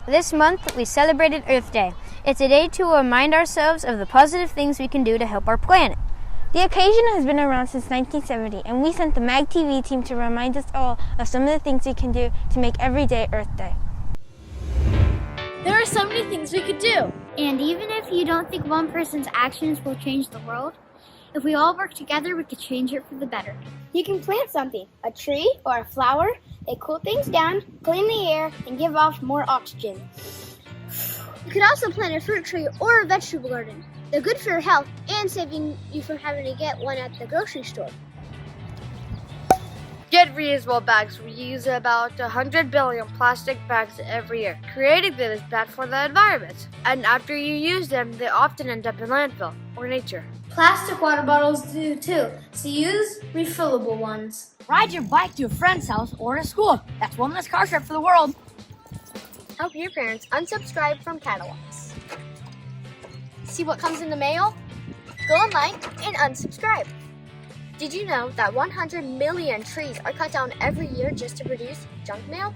This month, we celebrated Earth Day. It's a day to remind ourselves of the positive things we can do to help our planet. The occasion has been around since 1970, and we sent the MAG-TV team to remind us all of some of the things we can do to make every day Earth Day. There are so many things we could do. And even if you don't think one person's actions will change the world, if we all work together, we could change it for the better. You can plant something, a tree or a flower. They cool things down, clean the air, and give off more oxygen. You could also plant a fruit tree or a vegetable garden. They're good for your health and saving you from having to get one at the grocery store. Get reusable bags. We use about 100 billion plastic bags every year. Creating them is bad for the environment. And after you use them, they often end up in landfill or nature. Plastic water bottles do too, so use refillable ones. Ride your bike to a friend's house or to school. That's one less car trip for the world. Help your parents unsubscribe from catalogs. See what comes in the mail? Go online and unsubscribe. Did you know that 100 million trees are cut down every year just to produce junk mail?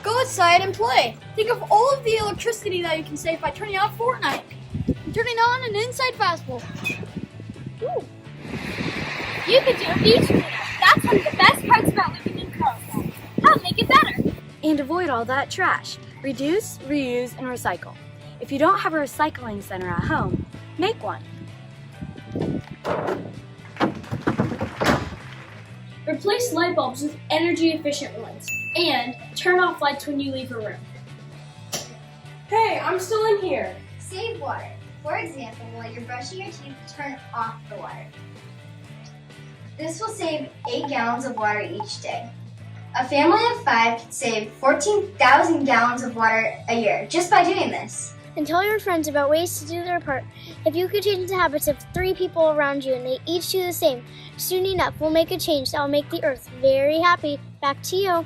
Go outside and play. Think of all of the electricity that you can save by turning on Fortnite. And turning on an inside fastball. Ooh. You could do a beach cleanup. That's one of the best parts about living in Carlsbad. Help make it better. And avoid all that trash. Reduce, reuse, and recycle. If you don't have a recycling center at home, make one. Replace light bulbs with energy-efficient ones. And turn off lights when you leave a room. Hey, I'm still in here. Save water. For example, while you're brushing your teeth, turn off the water. This will save 8 gallons of water each day. A family of 5 can save 14,000 gallons of water a year just by doing this. And tell your friends about ways to do their part. If you could change the habits of 3 people around you and they each do the same, soon enough we'll make a change that will make the earth very happy. Back to you.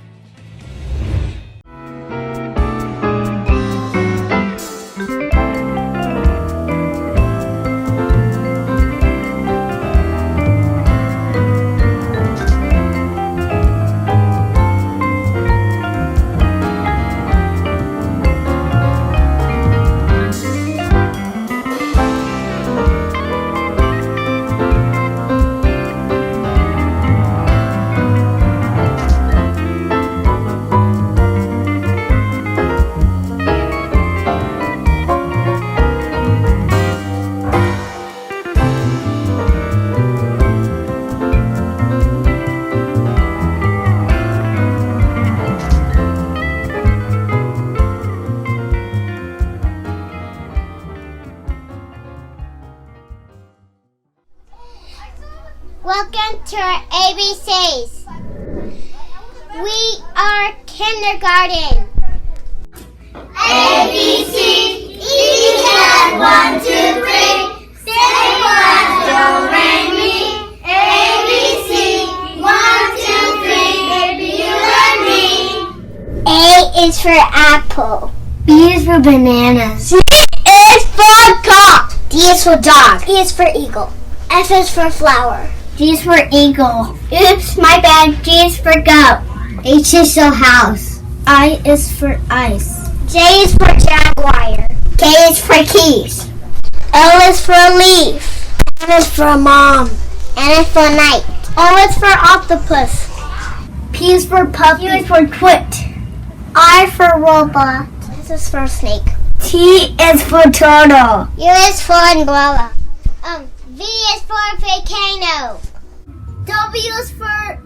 Welcome to our ABCs. We are kindergarten. ABC, each has 1, 2, 3. Say what, do, re, mi. ABC, 1, 2, 3. Baby, you and me. A is for apple. B is for banana. C is for cock. D is for dog. E is for eagle. F is for flower. G is for eagle. Oops, my bad. G is for goat. H is for house. I is for ice. J is for jaguar. K is for keys. L is for leaf. M is for mom. N is for night. O is for octopus. P is for puppy. Q is for twit. R for robot. S is for snake. T is for turtle. U is for umbrella. V is for volcano. W is for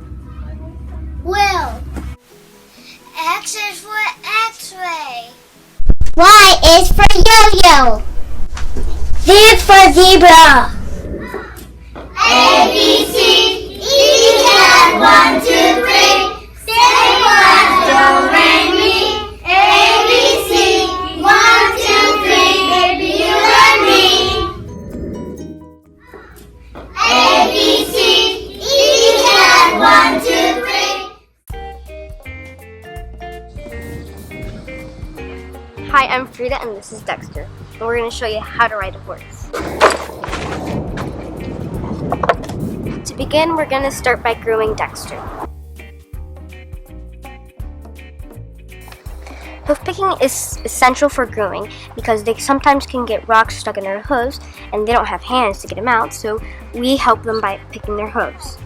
whale. X is for X-ray. Y is for yo-yo. Z is for zebra. A, B, C, each has 1, 2, 3. Say what, do, re, mi. A, B, C, 1, 2, 3. Baby, you and me. A, B, C, each has 1, 2, 3. Hi, I'm Frida and this is Dexter. And we're going to show you how to ride a horse. To begin, we're going to start by grooming Dexter. Hoof picking is essential for grooming because they sometimes can get rocks stuck in their hooves and they don't have hands to get them out, so we help them by picking their hooves.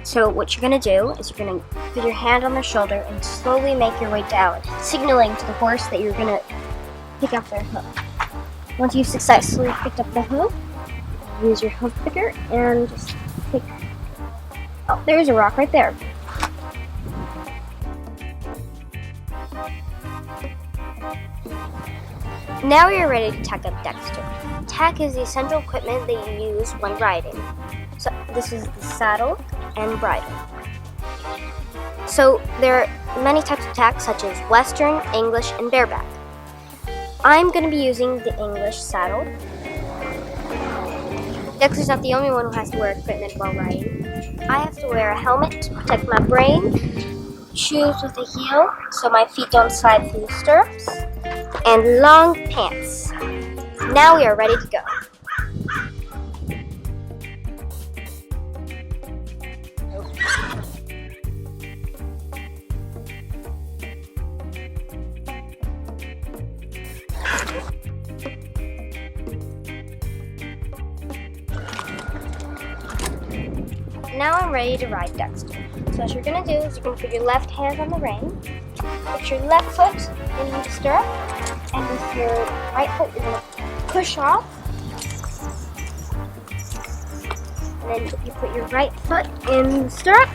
So what you're going to do is you're going to put your hand on their shoulder and slowly make your way down, signaling to the horse that you're going to pick up their hoof. Once you've successfully picked up the hoof, use your hoof picker and just pick. Oh, there's a rock right there. Now you're ready to tack up Dexter. Tack is the essential equipment that you use when riding. So this is the saddle and bridle. So there are many types of tack such as Western, English, and bareback. I'm going to be using the English saddle. Dexter's not the only one who has to wear equipment while riding. I have to wear a helmet to protect my brain, shoes with a heel so my feet don't slide through the stirrups, and long pants. Now we are ready to go. Now I'm ready to ride Dexter. So what you're going to do is you're going to put your left hand on the rein, put your left foot in the stirrup, and with your right foot you're going to push off. And then you put your right foot in the stirrup,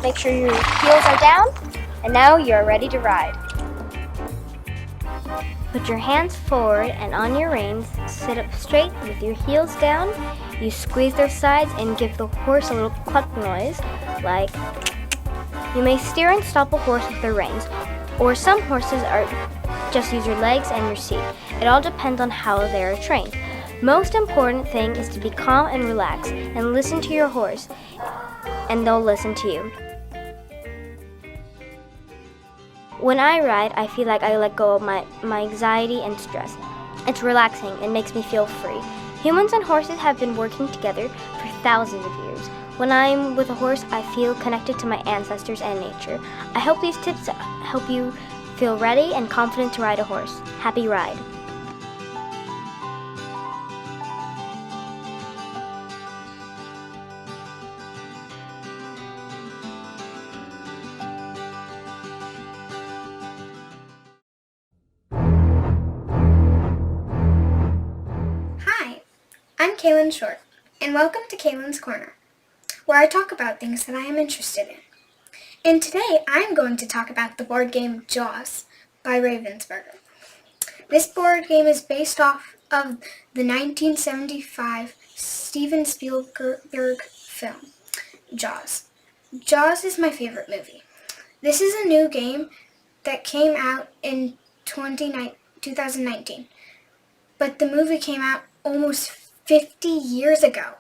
make sure your heels are down, and now you're ready to ride. Put your hands forward and on your reins, sit up straight with your heels down. You squeeze their sides and give the horse a little cluck noise, like you may steer and stop a horse with their reins, or some horses just use your legs and your seat. It all depends on how they are trained. Most important thing is to be calm and relaxed and listen to your horse, and they'll listen to you. When I ride, I feel like I let go of my anxiety and stress. It's relaxing and makes me feel free. Humans and horses have been working together for thousands of years. When I'm with a horse, I feel connected to my ancestors and nature. I hope these tips help you feel ready and confident to ride a horse. Happy ride. I'm Kaylin Short, and welcome to Kaylin's Corner, where I talk about things that I am interested in. And today I am going to talk about the board game Jaws by Ravensburger. This board game is based off of the 1975 Steven Spielberg film, Jaws. Jaws is my favorite movie. This is a new game that came out in 2019, but the movie came out almost 50 years ago.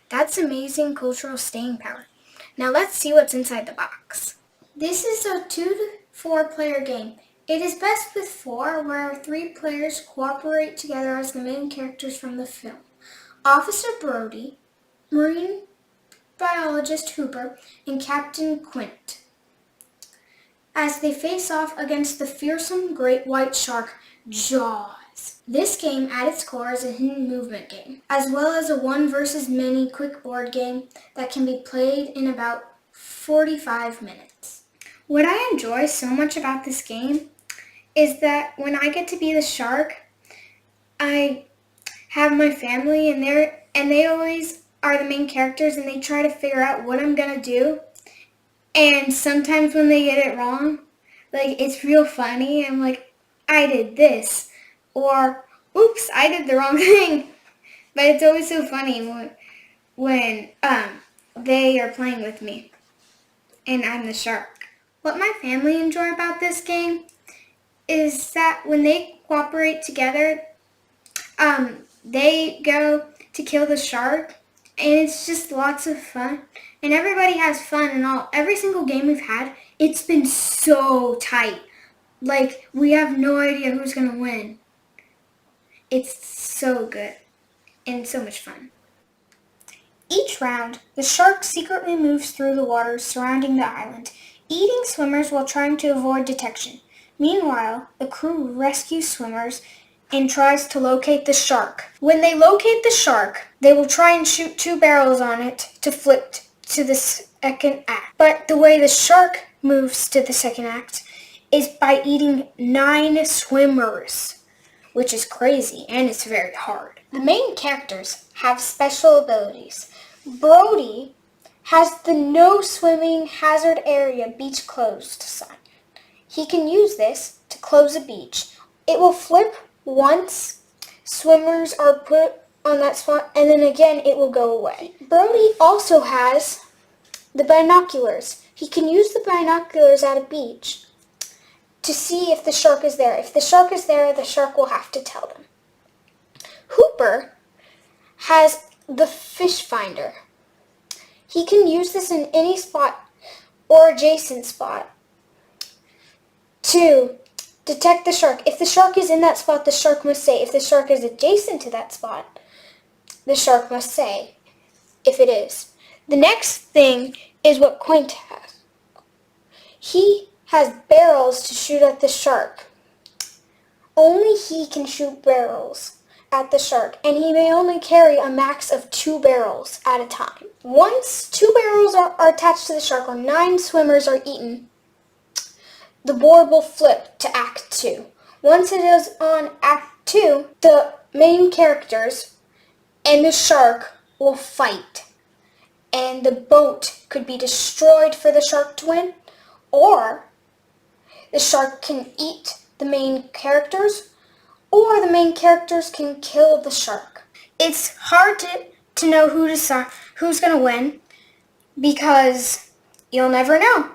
That's amazing cultural staying power. Now let's see what's inside the box. This is a 2 to 4 player game. It is best with 4, where 3 players cooperate together as the main characters from the film. Officer Brody, Marine Biologist Hooper, and Captain Quint, as they face off against the fearsome great white shark, Jaws. This game at its core is a hidden movement game, as well as a 1 versus many quick board game that can be played in about 45 minutes. What I enjoy so much about this game is that when I get to be the shark, I have my family and they always are the main characters and they try to figure out what I'm gonna do. And sometimes when they get it wrong, like it's real funny. I'm like, I did this. Or, oops, I did the wrong thing. But it's always so funny when they are playing with me and I'm the shark. What my family enjoy about this game is that when they cooperate together, they go to kill the shark, and it's just lots of fun. And everybody has fun and all. Every single game we've had, it's been so tight. Like, we have no idea who's going to win. It's so good and so much fun. Each round, the shark secretly moves through the waters surrounding the island, eating swimmers while trying to avoid detection. Meanwhile, the crew rescues swimmers and tries to locate the shark. When they locate the shark, they will try and shoot 2 barrels on it to flip to the second act. But the way the shark moves to the second act is by eating 9 swimmers, which is crazy and it's very hard. The main characters have special abilities. Brody has the no swimming hazard area beach closed sign. He can use this to close a beach. It will flip once swimmers are put on that spot, and then again it will go away. Brody also has the binoculars. He can use the binoculars at a beach to see if the shark is there. If the shark is there, the shark will have to tell them. Hooper has the fish finder. He can use this in any spot or adjacent spot to detect the shark. If the shark is in that spot, the shark must say. If the shark is adjacent to that spot, the shark must say if it is. The next thing is what Quint has. He has barrels to shoot at the shark. Only he can shoot barrels at the shark, and he may only carry a max of 2 barrels at a time. Once 2 barrels are attached to the shark or 9 swimmers are eaten, the board will flip to Act 2. Once it is on Act 2, the main characters and the shark will fight, and the boat could be destroyed for the shark to win, or the shark can eat the main characters, or the main characters can kill the shark. It's hard to know who's going to win because you'll never know.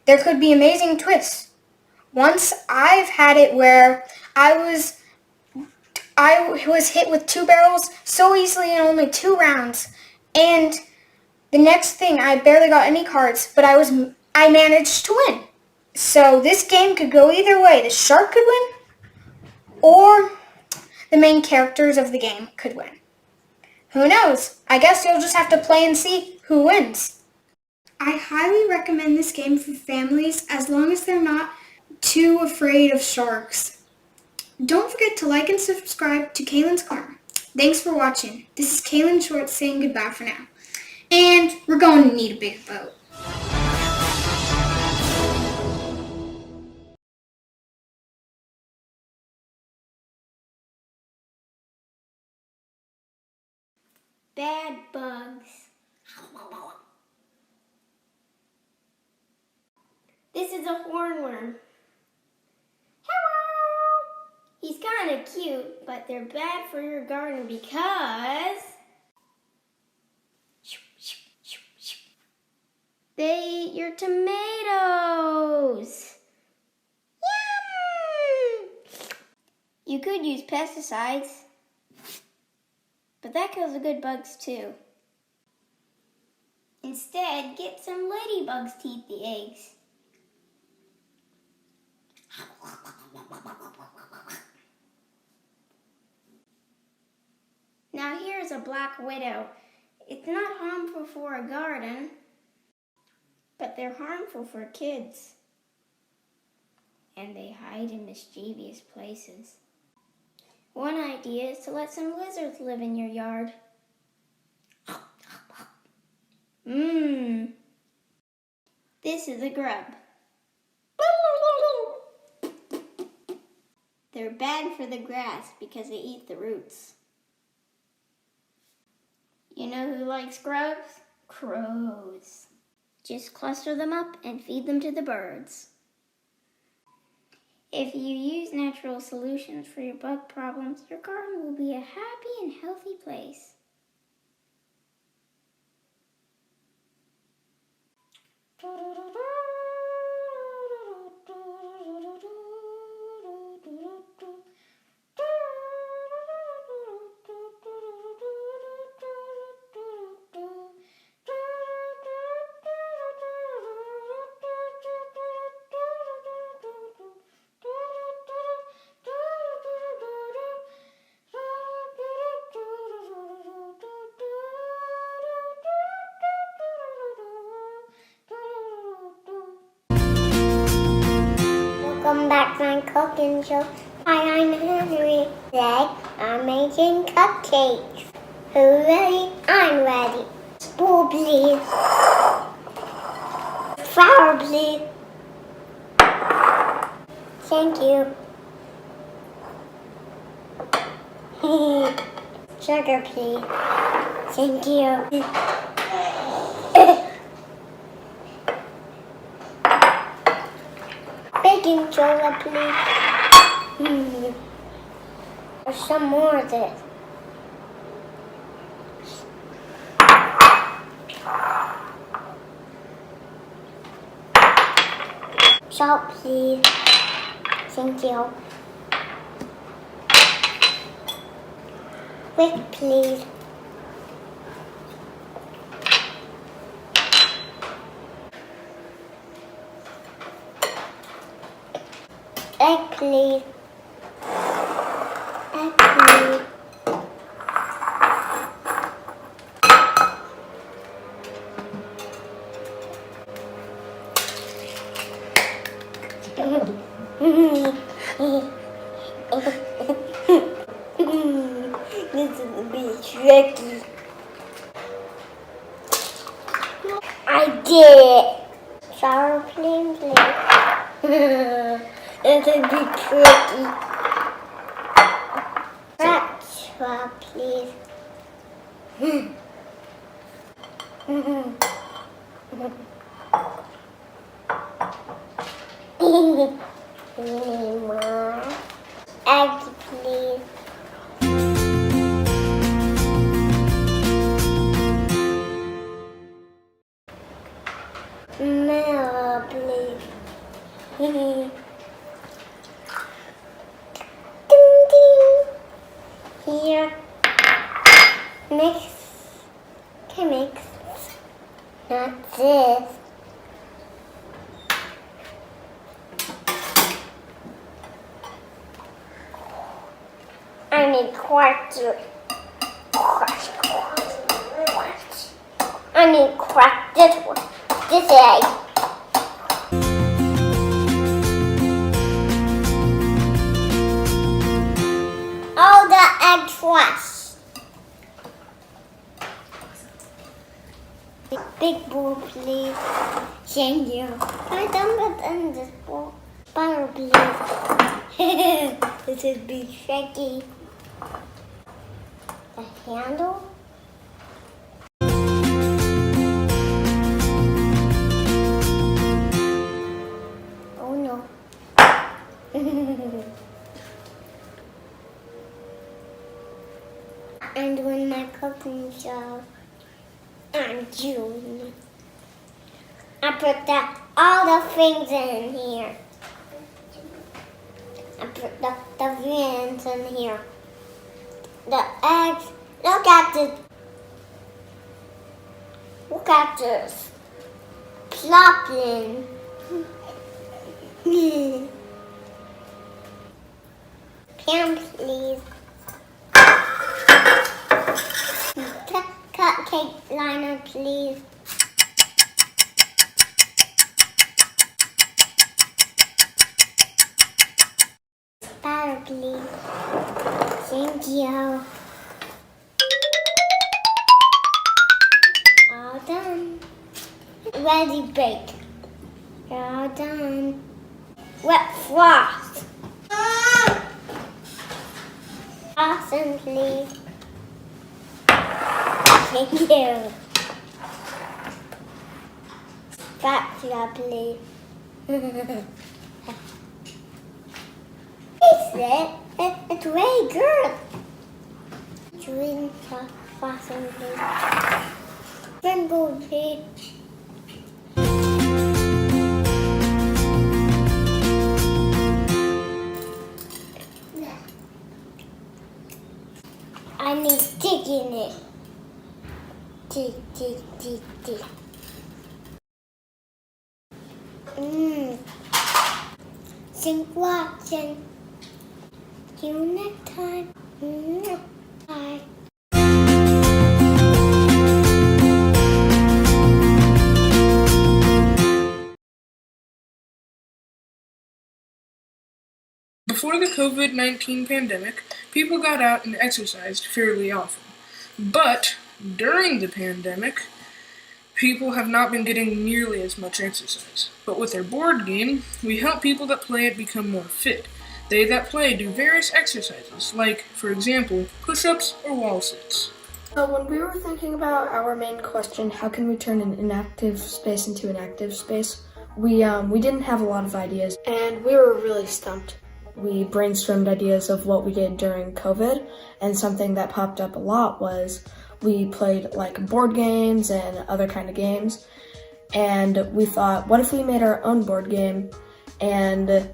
There could be amazing twists. Once I've had it where I was hit with 2 barrels so easily in only 2 rounds, and the next thing I barely got any cards, but I managed to win. So this game could go either way. The shark could win, or the main characters of the game could win. Who knows? I guess you'll just have to play and see who wins. I highly recommend this game for families as long as they're not too afraid of sharks. Don't forget to like and subscribe to Kaylin's Corner. Thanks for watching. This is Kaylin Shorts saying goodbye for now. And we're going to need a big boat. Bad bugs. This is a hornworm. Hello! He's kind of cute, but they're bad for your garden because they eat your tomatoes. Yum! You could use pesticides, but that kills the good bugs too. Instead, get some ladybugs to eat the eggs. Now here's a black widow. It's not harmful for a garden, but they're harmful for kids. And they hide in mischievous places. One idea is to let some lizards live in your yard. This is a grub. They're bad for the grass because they eat the roots. You know who likes grubs? Crows. Just cluster them up and feed them to the birds. If you use natural solutions for your bug problems, your garden will be a happy and healthy place. cooking show. Hi, I'm Henry. Today I'm making cupcakes. Who ready? I'm ready. Spool, please. Flour, please. Thank you. Sugar, please. Thank you. Baking soda, please. There's some more of this. Salt, please. Thank you. Whisk, please. Egg, please. Egg, please. This is a bit tricky. I did it. Sour cream, please. This is a bit tricky. Extra, please. Need more. Egg, please. Milk, please. Ding, ding. Here. Mix. Okay, mix. Not this. I need quarter. I need crack this one. This egg. All the eggs fresh. Big bowl, please. Thank you. I don't put in this bowl. Butter, please. This is big shaky. The handle. Oh no. I'm doing my cooking show. I'm June. I put all the things in here. I put the beans in here. The eggs. Look at this. Look at this. Plopping. Pan, please. Cupcake liner, please. Batter, please. Thank you. All done. Ready to bake. All done. Wet frost. Frosting, please. Thank you. Spatula, please. Taste it. It's very good. Drink frosting, please. Rainbow, please. I need stick in it. Tick, tick, tick, tick. Thanks for watching. See you next time. Bye. The before the COVID-19 pandemic, people got out and exercised fairly often. But during the pandemic, people have not been getting nearly as much exercise. But with our board game, we help people that play it become more fit. They that play do various exercises, like, for example, push-ups or wall sits. When we were thinking about our main question, how can we turn an inactive space into an active space, we didn't have a lot of ideas, and we were really stumped. We brainstormed ideas of what we did during COVID, and something that popped up a lot was we played like board games and other kind of games, and we thought, what if we made our own board game? And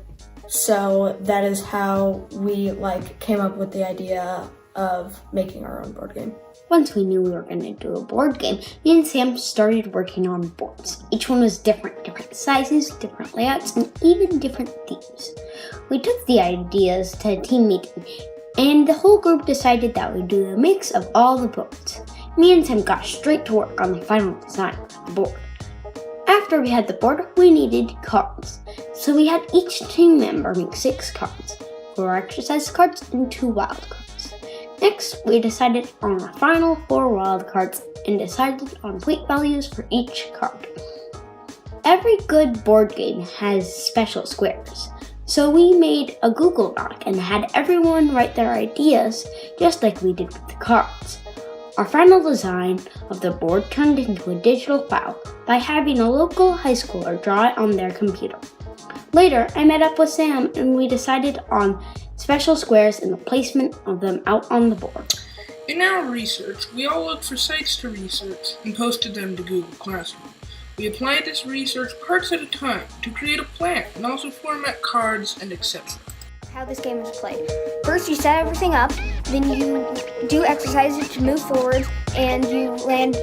so that is how we came up with the idea of making our own board game. Once we knew we were going to do a board game, me and Sam started working on boards. Each one was different sizes, different layouts, and even different themes. We took the ideas to a team meeting, and the whole group decided that we'd do a mix of all the boards. Me and Sam got straight to work on the final design of the board. After we had the board, we needed cards. So we had each team member make 6 cards, 4 exercise cards and 2 wild cards. Next, we decided on the final 4 wild cards and decided on point values for each card. Every good board game has special squares, so we made a Google Doc and had everyone write their ideas just like we did with the cards. Our final design of the board turned into a digital file by having a local high schooler draw it on their computer. Later, I met up with Sam and we decided on special squares and the placement of them out on the board. In our research, we all looked for sites to research and posted them to Google Classroom. We applied this research parts at a time to create a plan and also format cards and etc. How this game is played. First, you set everything up, then you do exercises to move forward, and you land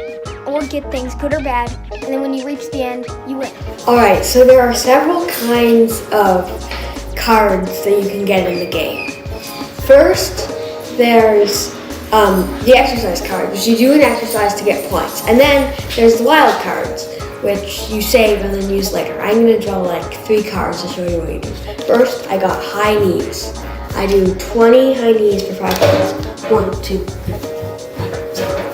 or get things good or bad, and then when you reach the end, you win. Alright, so there are several kinds of cards that you can get in the game. First, there's the exercise cards, which you do an exercise to get points. And then there's the wild cards, which you save and then use later. I'm going to draw 3 cards to show you what you do. First, I got high knees. I do 20 high knees for 5 cards. 1, 2, 3,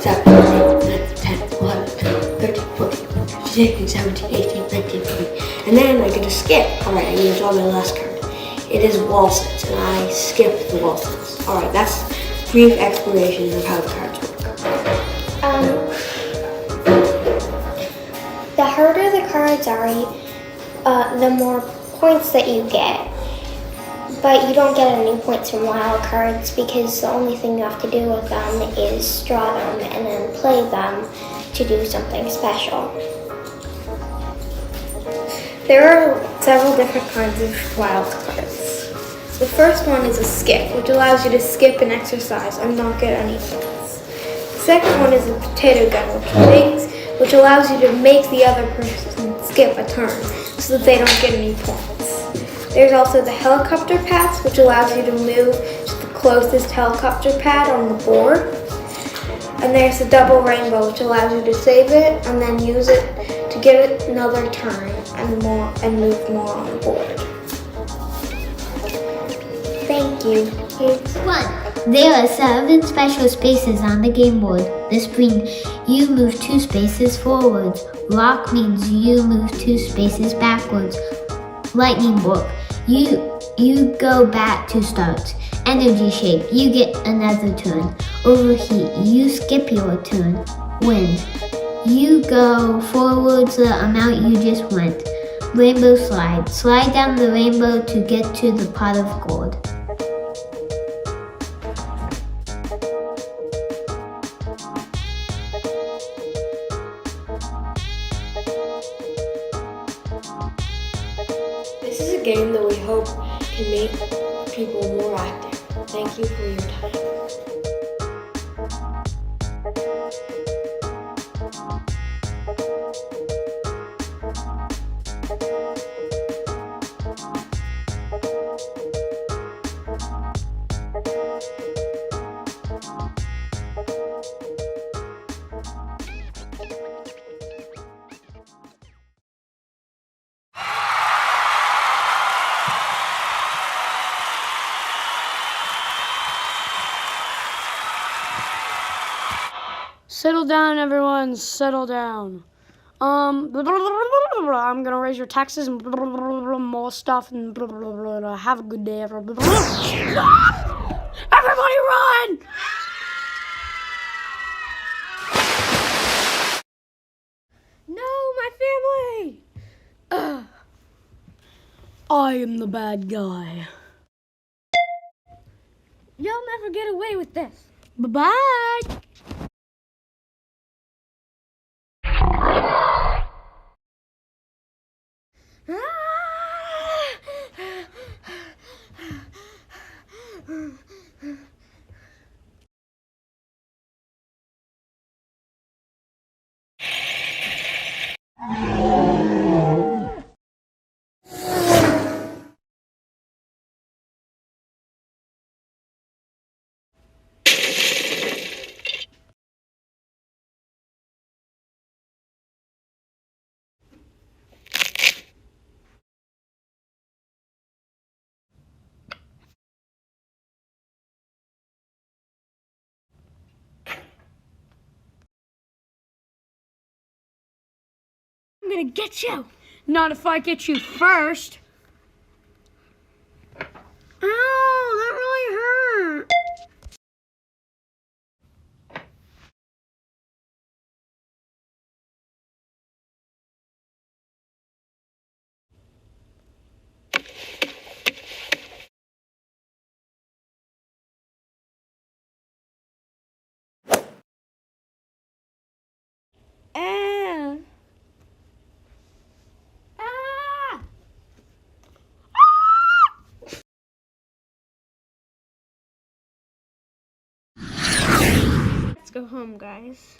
7, 8, 9, 10, 11, 12, 13, 14, 15, 16, 17, 18, 19, 20. And then I get to skip. Alright, I'm going to draw my last card. It is wall sits, and I skip the wall sits. Alright, that's a brief explanation of how the cards work. The harder the cards are, the more points that you get. But you don't get any points from wild cards because the only thing you have to do with them is draw them and then play them to do something special. There are several different kinds of wild cards. The first one is a skip, which allows you to skip an exercise and not get any points. The second one is a potato gun, which allows you to make the other person skip a turn so that they don't get any points. There's also the helicopter pass, which allows you to move to the closest helicopter pad on the board. And there's the double rainbow, which allows you to save it and then use it to get another turn and move more on the board. Thank you. Here's 1. There are 7 special spaces on the game board. This means you move 2 spaces forwards. Lock means you move 2 spaces backwards. Lightning bolt, you go back to start. Energy shake, you get another turn. Overheat, you skip your turn. Wind, you go forwards the amount you just went. Rainbow slide, slide down the rainbow to get to the pot of gold. This is a game that we hope can make people more active. Thank you for your time. Settle down, everyone. Settle down. I'm gonna raise your taxes and more stuff and have a good day. Everybody run! No, my family! I am the bad guy. You'll never get away with this. Bye-bye! I'm gonna get you. Not if I get you first. Ow, that really hurt. Let's go home, guys.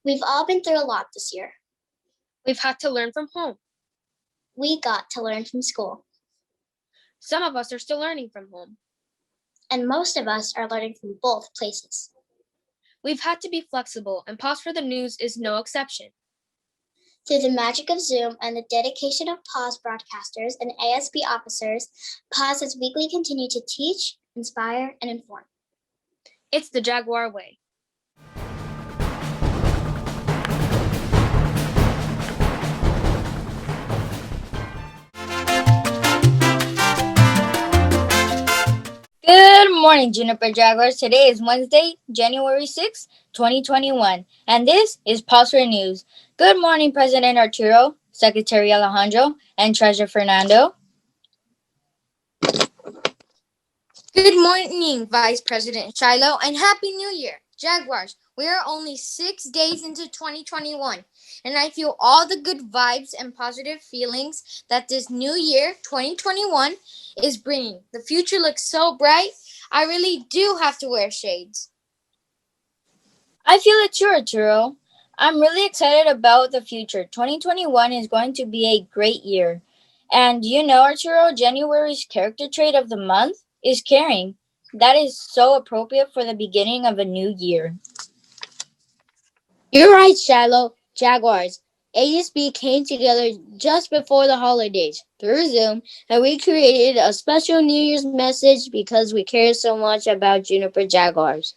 We've all been through a lot this year. We've had to learn from home. We got to learn from school. Some of us are still learning from home. And most of us are learning from both places. We've had to be flexible, and Pause for the News is no exception. Through the magic of Zoom and the dedication of PAWS broadcasters and ASB officers, PAWS has weekly continued to teach, inspire, and inform. It's the Jaguar way. Good morning, Juniper Jaguars. Today is Wednesday, January 6, 2021, and this is Pulse for News. Good morning, President Arturo, Secretary Alejandro, and Treasurer Fernando. Good morning, Vice President Shiloh, and Happy New Year. Jaguars, we are only 6 days into 2021, and I feel all the good vibes and positive feelings that this new year, 2021, is bringing. The future looks so bright, I really do have to wear shades. I feel it too, Arturo. I'm really excited about the future. 2021 is going to be a great year. And you know, Arturo, January's character trait of the month is caring. That is so appropriate for the beginning of a new year. You're right, Shiloh. Jaguars. ASB came together just before the holidays through Zoom, and we created a special New Year's message because we care so much about Juniper Jaguars.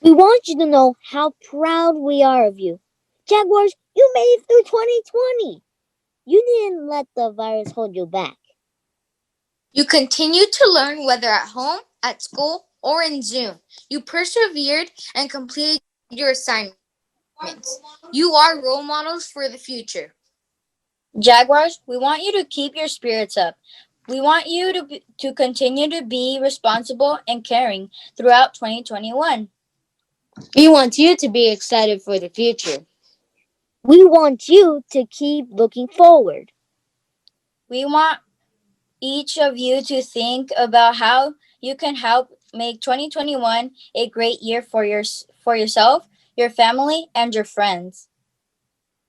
We want you to know how proud we are of you. Jaguars, you made it through 2020. You didn't let the virus hold you back. You continued to learn whether at home, at school, or in Zoom. You persevered and completed your assignments. You are role models for the future. Jaguars, we want you to keep your spirits up. We want you to continue to be responsible and caring throughout 2021. We want you to be excited for the future. We want you to keep looking forward. We want each of you to think about how you can help make 2021 a great year for yourself, your family, and your friends.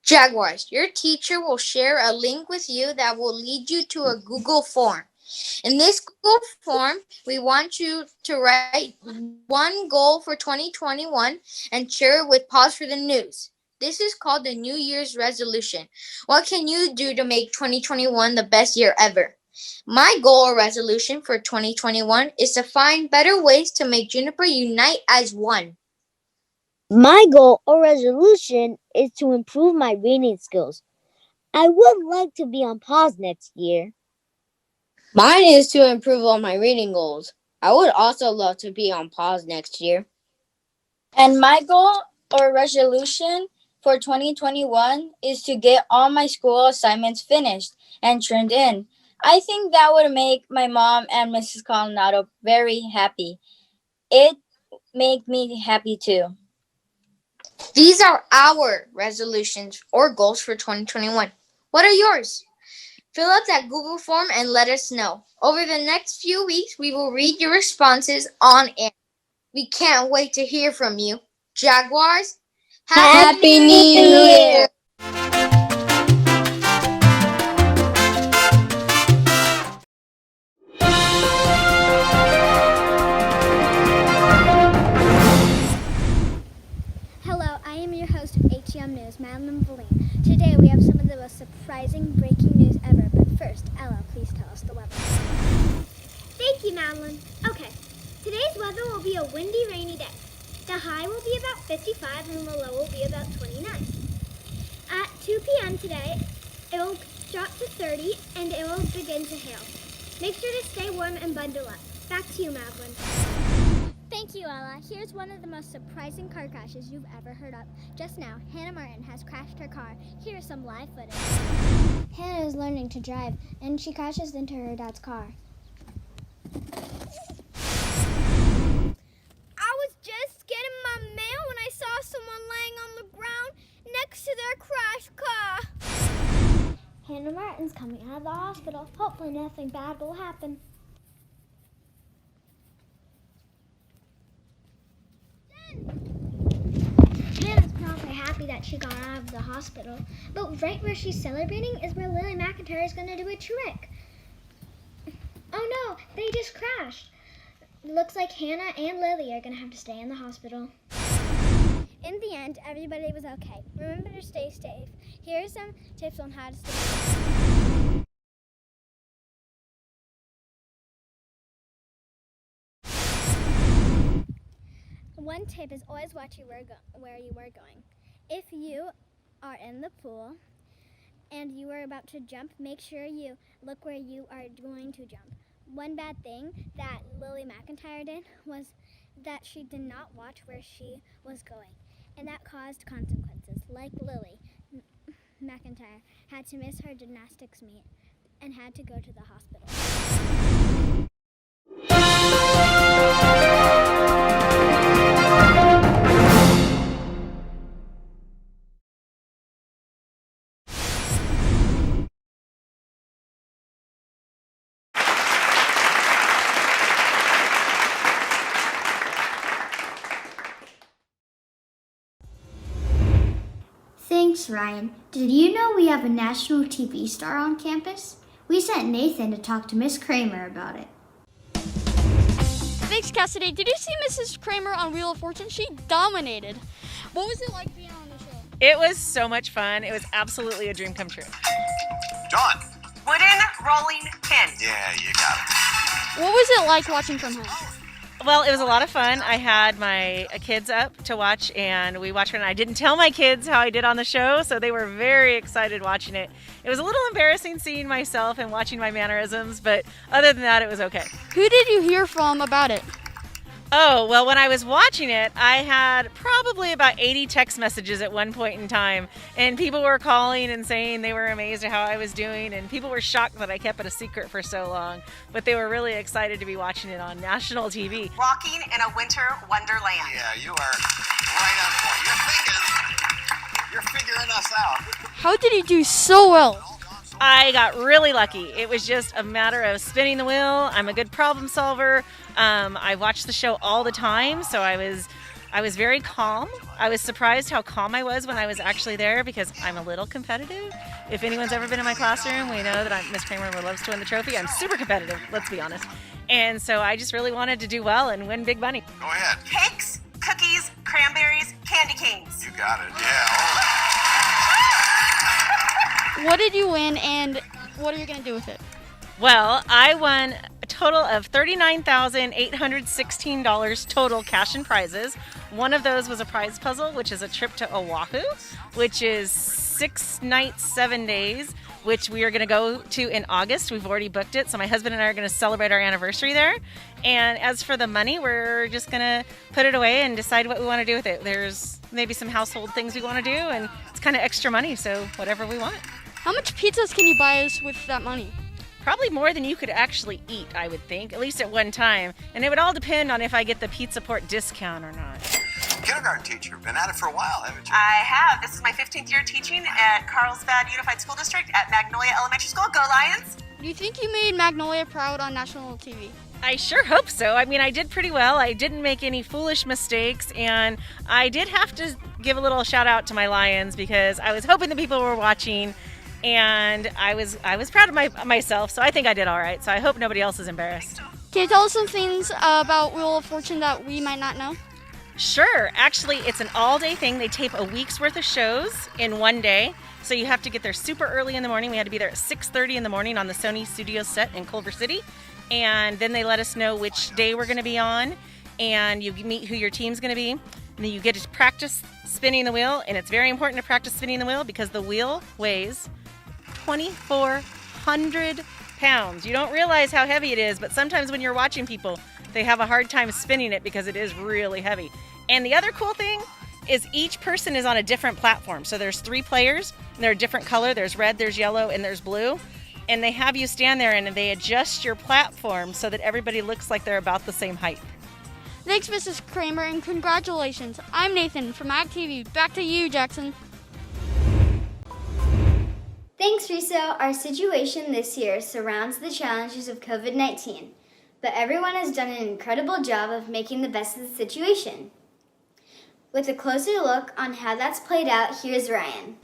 Jaguars, your teacher will share a link with you that will lead you to a Google form. In this Google form, we want you to write one goal for 2021 and share it with Pause for the News. This is called the New Year's resolution. What can you do to make 2021 the best year ever? My goal or resolution for 2021 is to find better ways to make Juniper unite as one. My goal or resolution is to improve my reading skills. I would like to be on pause next year. Mine is to improve on my reading goals. I would also love to be on pause next year. And my goal or resolution for 2021 is to get all my school assignments finished and turned in. I think that would make my mom and Mrs. Coronado very happy. It made me happy too. These are our resolutions or goals for 2021. What are yours? Fill out that Google form and let us know. Over the next few weeks, we will read your responses on air. We can't wait to hear from you. Jaguars, Happy New Year! Hello, I am your host of HEM News, Madeline Valine. Today we have some of the most surprising breaking news ever, but first, Ella, please tell us the weather. Thank you, Madeline. Okay, today's weather will be a windy, rainy day. The high will be about 55 and the low will be about 29. At 2 p.m. today, it will drop to 30 and it will begin to hail. Make sure to stay warm and bundle up. Back to you, Madeline. Thank you, Ella. Here's one of the most surprising car crashes you've ever heard of. Just now, Hannah Martin has crashed her car. Here's some live footage. Hannah is learning to drive, and she crashes into her dad's car. I was just getting my mail when I saw someone laying on the ground next to their crashed car. Hannah Martin's coming out of the hospital. Hopefully nothing bad will happen. Hannah's probably happy that she got out of the hospital, but right where she's celebrating is where Lily McIntyre is going to do a trick. Oh no, they just crashed. It looks like Hannah and Lily are going to have to stay in the hospital. In the end, everybody was okay. Remember to stay safe. Here are some tips on how to stay safe. One tip is always watch where you are going. If you are in the pool and you are about to jump, make sure you look where you are going to jump. One bad thing that Lily McIntyre did was that she did not watch where she was going, and that caused consequences. Like Lily McIntyre had to miss her gymnastics meet and had to go to the hospital. Thanks, Ryan. Did you know we have a national TV star on campus? We sent Nathan to talk to Miss Kramer about it. Thanks, Cassidy. Did you see Mrs. Kramer on Wheel of Fortune? She dominated. What was it like being on the show? It was so much fun. It was absolutely a dream come true. John. Wooden rolling pin. Yeah, you got it. What was it like watching from home? Well, it was a lot of fun. I had my kids up to watch, and we watched it, and I didn't tell my kids how I did on the show, so they were very excited watching it. It was a little embarrassing seeing myself and watching my mannerisms, but other than that, it was okay. Who did you hear from about it? Oh, well, when I was watching it, I had probably about 80 text messages at one point in time, and people were calling and saying they were amazed at how I was doing, and people were shocked that I kept it a secret for so long, but they were really excited to be watching it on national TV. Walking in a winter wonderland. Yeah, you are right on point. You're figuring us out. How did you do so well? I got really lucky. It was just a matter of spinning the wheel. I'm a good problem solver. I watch the show all the time, so I was very calm. I was surprised how calm I was when I was actually there because I'm a little competitive. If anyone's ever been in my classroom, we know that Miss Kramer loves to win the trophy. I'm super competitive, let's be honest. And so I just really wanted to do well and win big money. Go ahead. Cakes, cookies, cranberries, candy canes. You got it, yeah. What did you win, and what are you going to do with it? Well, I won a total of $39,816 total cash and prizes. One of those was a prize puzzle, which is a trip to Oahu, which is 6 nights, 7 days, which we are going to go to in August. We've already booked it, so my husband and I are going to celebrate our anniversary there. And as for the money, we're just going to put it away and decide what we want to do with it. There's maybe some household things we want to do, and it's kind of extra money, so whatever we want. How much pizzas can you buy us with that money? Probably more than you could actually eat, I would think, at least at one time. And it would all depend on if I get the Pizza Port discount or not. Kindergarten teacher, been at it for a while, haven't you? I have. This is my 15th year teaching at Carlsbad Unified School District at Magnolia Elementary School. Go Lions! Do you think you made Magnolia proud on national TV? I sure hope so. I mean, I did pretty well. I didn't make any foolish mistakes, and I did have to give a little shout out to my Lions because I was hoping that people were watching. And I was proud of myself, so I think I did all right. So I hope nobody else is embarrassed. Can you tell us some things about Wheel of Fortune that we might not know? Sure. Actually, it's an all-day thing. They tape a week's worth of shows in one day. So you have to get there super early in the morning. We had to be there at 6:30 in the morning on the Sony Studios set in Culver City. And then they let us know which day we're going to be on. And you meet who your team's going to be. And then you get to practice spinning the wheel. And it's very important to practice spinning the wheel because the wheel weighs 2,400 pounds. You don't realize how heavy it is, but sometimes when you're watching people, they have a hard time spinning it because it is really heavy. And the other cool thing is each person is on a different platform. So there's 3 players, and they're a different color. There's red, there's yellow, and there's blue. And they have you stand there and they adjust your platform so that everybody looks like they're about the same height. Thanks, Mrs. Kramer, and congratulations. I'm Nathan from Ag TV. Back to you, Jackson. Thanks, Riso. Our situation this year surrounds the challenges of COVID-19, but everyone has done an incredible job of making the best of the situation. With a closer look on how that's played out, here's Ryan.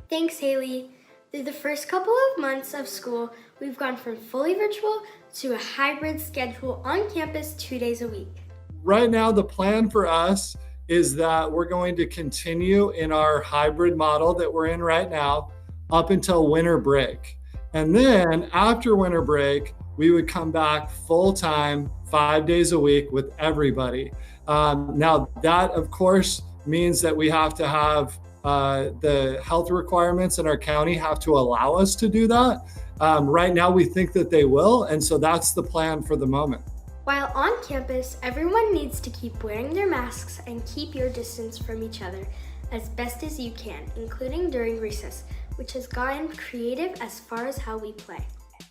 Thanks, Haley. Through the first couple of months of school, we've gone from fully virtual to a hybrid schedule on campus 2 days a week. Right now, the plan for us is that we're going to continue in our hybrid model that we're in right now up until winter break. And then after winter break, we would come back full-time, 5 days a week with everybody. Now that of course means that we have to have the health requirements in our county have to allow us to do that. Right now we think that they will, and so that's the plan for the moment. While on campus, everyone needs to keep wearing their masks and keep your distance from each other as best as you can, including during recess, which has gotten creative as far as how we play.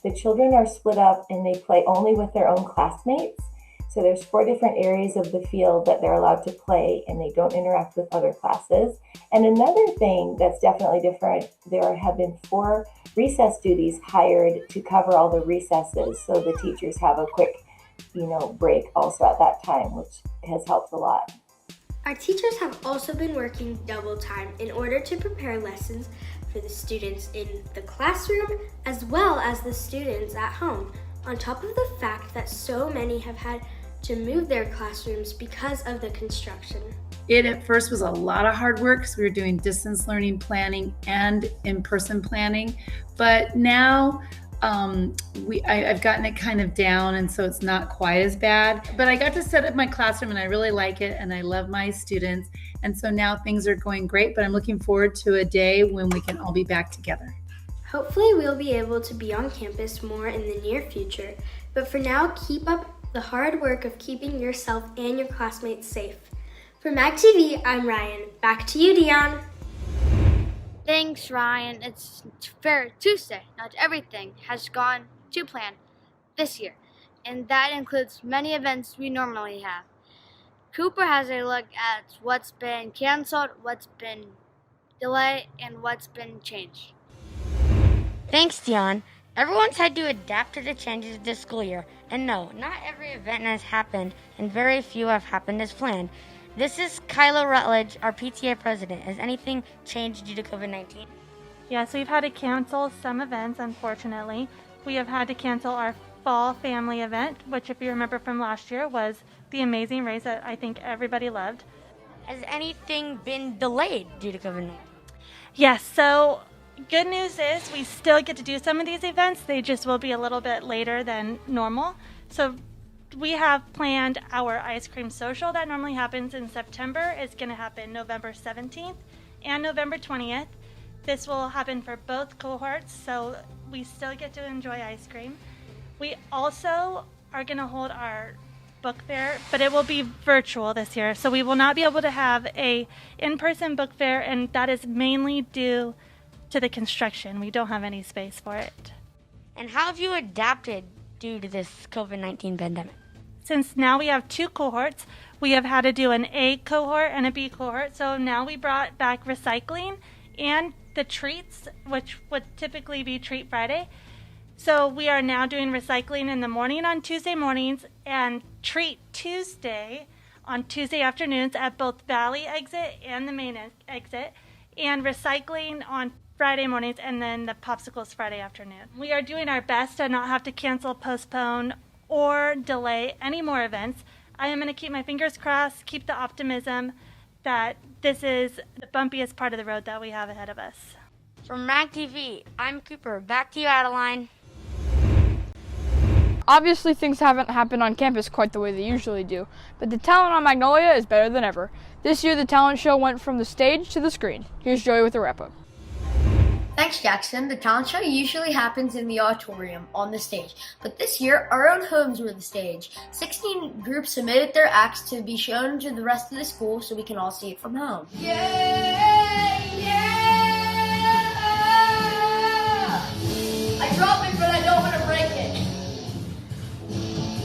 The children are split up and they play only with their own classmates. So there's 4 different areas of the field that they're allowed to play, and they don't interact with other classes. And another thing that's definitely different, there have been 4 recess duties hired to cover all the recesses. So the teachers have a quick, break also at that time, which has helped a lot. Our teachers have also been working double time in order to prepare lessons for the students in the classroom as well as the students at home, on top of the fact that so many have had to move their classrooms because of the construction. It at first was a lot of hard work because we were doing distance learning planning and in-person planning, but now I've gotten it kind of down, and so it's not quite as bad. But I got to set up my classroom and I really like it, and I love my students, and so now things are going great, but I'm looking forward to a day when we can all be back together. Hopefully we'll be able to be on campus more in the near future, but for now, keep up the hard work of keeping yourself and your classmates safe. For MACTV, I'm Ryan. Back to you, Dion. Thanks, Ryan. It's Fair Tuesday. Not everything has gone to plan this year, and that includes many events we normally have. Cooper has a look at what's been canceled, what's been delayed, and what's been changed. Thanks, Dion. Everyone's had to adapt to the changes this school year, and no, not every event has happened, and very few have happened as planned. This is Kyla Rutledge, our PTA president. Has anything changed due to COVID-19? Yes, we've had to cancel some events, unfortunately. We have had to cancel our fall family event, which, if you remember from last year, was the amazing race that I think everybody loved. Has anything been delayed due to COVID-19? Yes, so good news is we still get to do some of these events. They just will be a little bit later than normal. So we have planned our ice cream social that normally happens in September. It's going to happen November 17th and November 20th. This will happen for both cohorts, so we still get to enjoy ice cream. We also are going to hold our book fair, but it will be virtual this year, so we will not be able to have a in-person book fair, and that is mainly due to the construction. We don't have any space for it. And how have you adapted due to this COVID-19 pandemic? Since now we have 2 cohorts, we have had to do an A cohort and a B cohort, so now we brought back recycling and the treats, which would typically be Treat Friday. So we are now doing recycling in the morning on Tuesday mornings and Treat Tuesday on Tuesday afternoons at both Valley exit and the main exit, and recycling on Friday mornings, and then the popsicles Friday afternoon. We are doing our best to not have to cancel, postpone, or delay any more events. I am going to keep my fingers crossed, keep the optimism that this is the bumpiest part of the road that we have ahead of us. From MACTV, I'm Cooper. Back to you, Adeline. Obviously, things haven't happened on campus quite the way they usually do, but the talent on Magnolia is better than ever. This year, the talent show went from the stage to the screen. Here's Joey with a wrap-up. Thanks, Jackson. The talent show usually happens in the auditorium on the stage, but this year our own homes were the stage. 16 groups submitted their acts to be shown to the rest of the school so we can all see it from home. I dropped it, but I don't want to break it.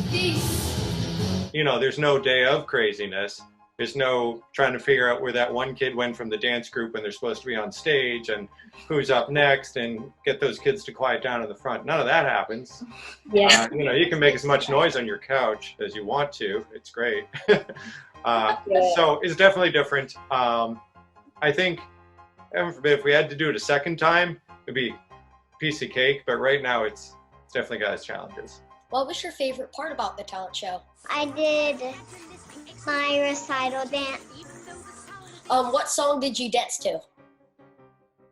Peace. You know, there's no day of craziness. There's no trying to figure out where that one kid went from the dance group when they're supposed to be on stage and who's up next and get those kids to quiet down in the front. None of that happens. Yeah. You know, you can make as much noise on your couch as you want to. It's great. So it's definitely different. I think, heaven forbid, if we had to do it a second time, it'd be a piece of cake. But right now, it's definitely got its challenges. What was your favorite part about the talent show? I did my recital dance. What song did you dance to?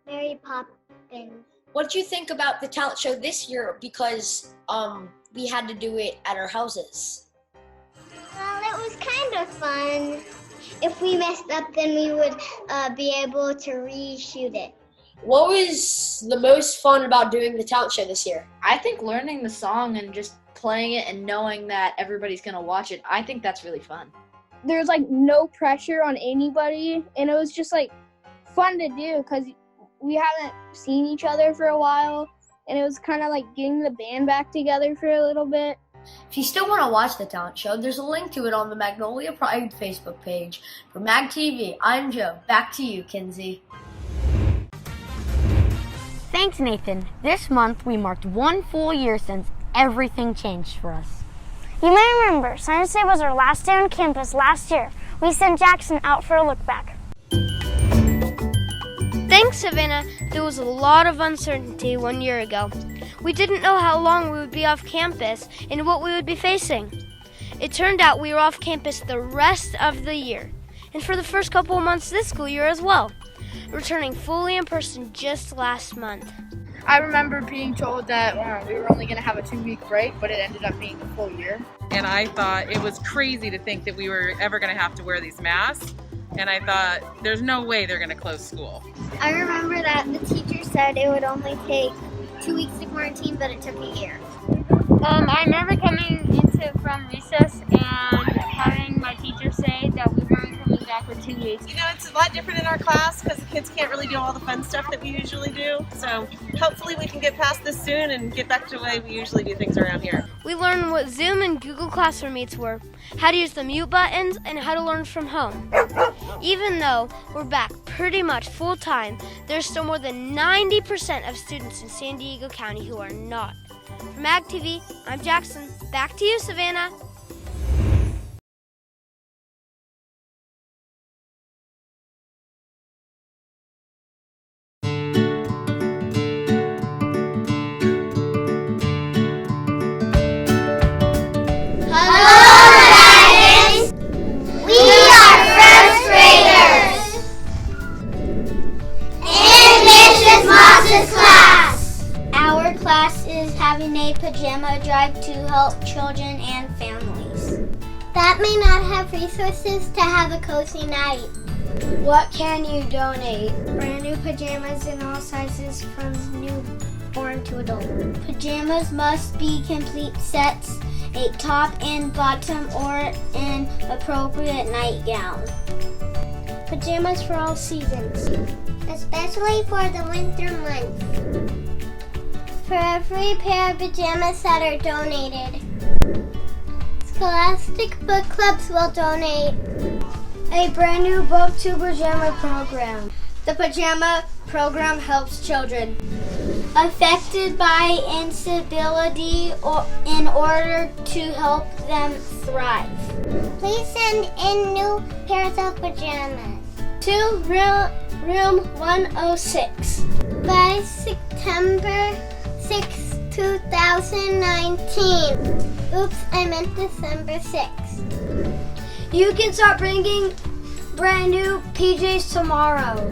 Mary Poppins. What did you think about the talent show this year? Because we had to do it at our houses. Well, it was kind of fun. If we messed up, then we would be able to reshoot it. What was the most fun about doing the talent show this year? I think learning the song and just playing it and knowing that everybody's gonna watch it, I think that's really fun. There's like no pressure on anybody, and it was just like fun to do because we haven't seen each other for a while, and it was kind of like getting the band back together for a little bit. If you still want to watch the talent show, there's a link to it on the Magnolia Pride Facebook page. For Mag TV, I'm Joe. Back to you, Kinsey. Thanks, Nathan. This month we marked 1 full year since everything changed for us. You may remember, Science Day was our last day on campus last year. We sent Jackson out for a look back. Thanks, Savannah. There was a lot of uncertainty 1 year ago. We didn't know how long we would be off campus and what we would be facing. It turned out we were off campus the rest of the year, and for the first couple of months this school year as well, returning fully in person just last month. I remember being told that we were only going to have a 2-week break, but it ended up being a full year. And I thought it was crazy to think that we were ever going to have to wear these masks. And I thought, there's no way they're going to close school. I remember that the teacher said it would only take 2 weeks to quarantine, but it took a year. I remember coming from recess and having my teacher say that we weren't coming back for 2 weeks. You know, it's a lot different in our class because the kids can't really do all the fun stuff that we usually do. So hopefully we can get past this soon and get back to the way we usually do things around here. We learned what Zoom and Google Classroom Meets were, how to use the mute buttons, and how to learn from home. Even though we're back pretty much full time, there's still more than 90% of students in San Diego County who are not. From Mag TV, I'm Jackson. Back to you, Savannah. Pajama drive to help children and families that may not have resources to have a cozy night. What can you donate? Brand new pajamas in all sizes from newborn to adult. Pajamas must be complete sets, a top and bottom or an appropriate nightgown. Pajamas for all seasons, especially for the winter months. For every pair of pajamas that are donated, Scholastic Book Clubs will donate a brand new book to Pajama Program. The Pajama Program helps children affected by instability in order to help them thrive. Please send in new pairs of pajamas to room 106 by September 6, 2019. Oops, I meant December 6th. You can start bringing brand new PJs tomorrow.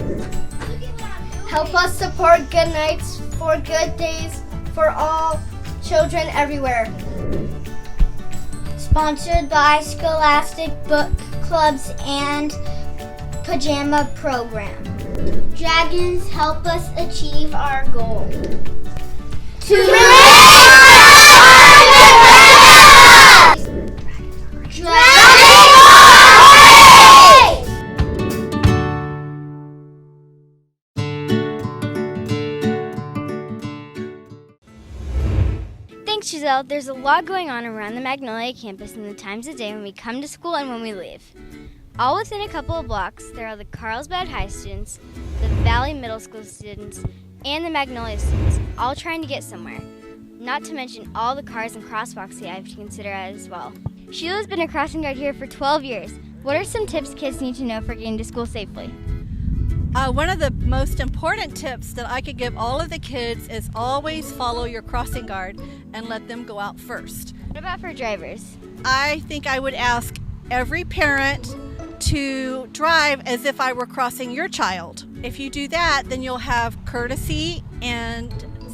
Help us support Good Nights for Good Days for all children everywhere. Sponsored by Scholastic Book Clubs and Pajama Program. Dragons help us achieve our goal. Thanks, Giselle. There's a lot going on around the Magnolia campus in the times of day when we come to school and when we leave. All within a couple of blocks, there are the Carlsbad High students, the Valley Middle School students, and the Magnolia students, all trying to get somewhere. Not to mention all the cars and crosswalks you have to consider as well. Sheila's been a crossing guard here for 12 years. What are some tips kids need to know for getting to school safely? One of the most important tips that I could give all of the kids is always follow your crossing guard and let them go out first. What about for drivers? I think I would ask every parent to drive as if I were crossing your child. If you do that, then you'll have courtesy and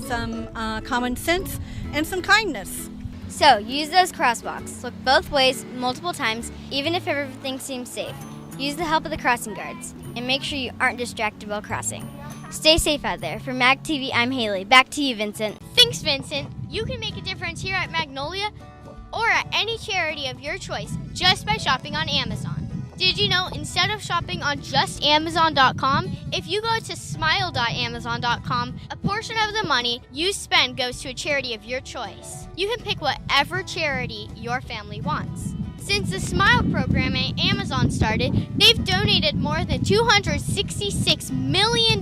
some common sense and some kindness. So, use those crosswalks. Look both ways multiple times, even if everything seems safe. Use the help of the crossing guards, and make sure you aren't distracted while crossing. Stay safe out there. For Mag TV, I'm Haley. Back to you, Vincent. Thanks, Vincent. You can make a difference here at Magnolia or at any charity of your choice just by shopping on Amazon. Did you know instead of shopping on just Amazon.com, if you go to smile.amazon.com, a portion of the money you spend goes to a charity of your choice. You can pick whatever charity your family wants. Since the Smile program at Amazon started, they've donated more than $266 million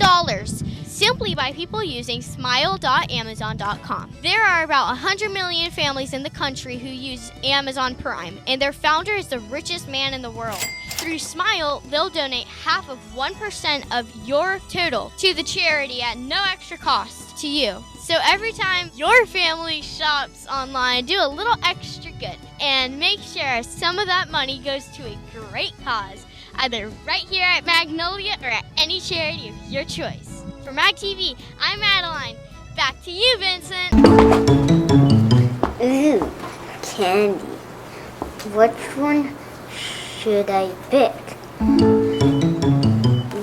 simply by people using smile.amazon.com. There are about 100 million families in the country who use Amazon Prime, and their founder is the richest man in the world. Through Smile, they'll donate half of 1% of your total to the charity at no extra cost to you. So every time your family shops online, do a little extra good and make sure some of that money goes to a great cause, either right here at Magnolia or at any charity of your choice. For Mag TV, I'm Madeline. Back to you, Vincent. Ooh, candy. Which one should I pick?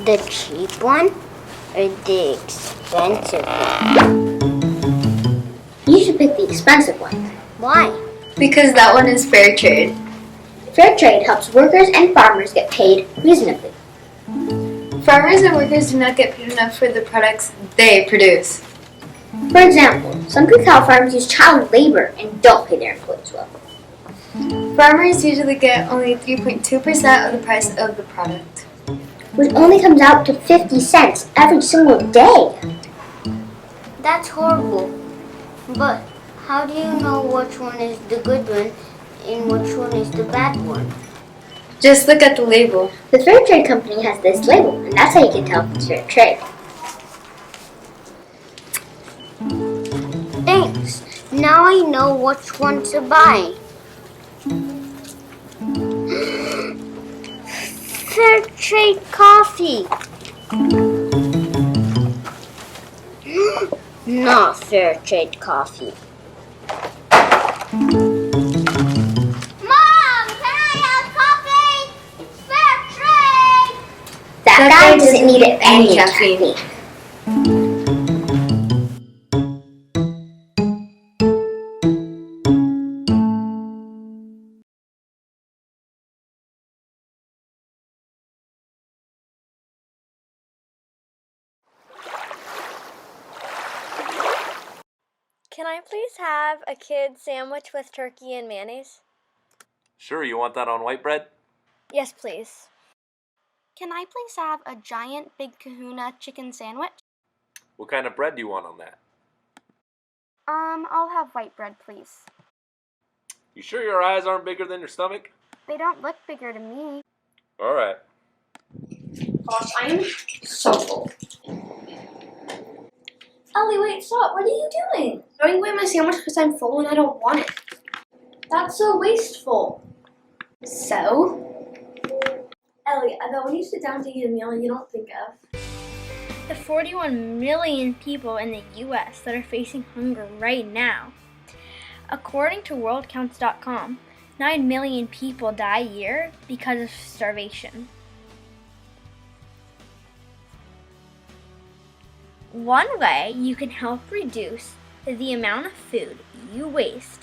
The cheap one or the expensive one? You should pick the expensive one. Why? Because that one is fair trade. Fair trade helps workers and farmers get paid reasonably. Farmers and workers do not get paid enough for the products they produce. For example, some cacao farms use child labor and don't pay their employees well. Farmers usually get only 3.2% of the price of the product, which only comes out to 50 cents every single day. That's horrible. But how do you know which one is the good one and which one is the bad one? Just look at the label. The Fair Trade Company has this label, and that's how you can tell if it's fair trade. Thanks. Now I know which one to buy. Fair Trade coffee. Not Fair Trade coffee. That guy doesn't need any caffeine. Can I please have a kid sandwich with turkey and mayonnaise? Sure, you want that on white bread? Yes, please. Can I please have a giant Big Kahuna chicken sandwich? What kind of bread do you want on that? I'll have white bread, please. You sure your eyes aren't bigger than your stomach? They don't look bigger to me. All right. Gosh, I am so full. Ellie, wait, stop. What are you doing? Throwing away my sandwich because I'm full and I don't want it. That's so wasteful. So? Ellie, I bet when you sit down to eat a meal you don't think of the 41 million people in the U.S. that are facing hunger right now. According to worldcounts.com, 9 million people die a year because of starvation. One way you can help reduce the amount of food you waste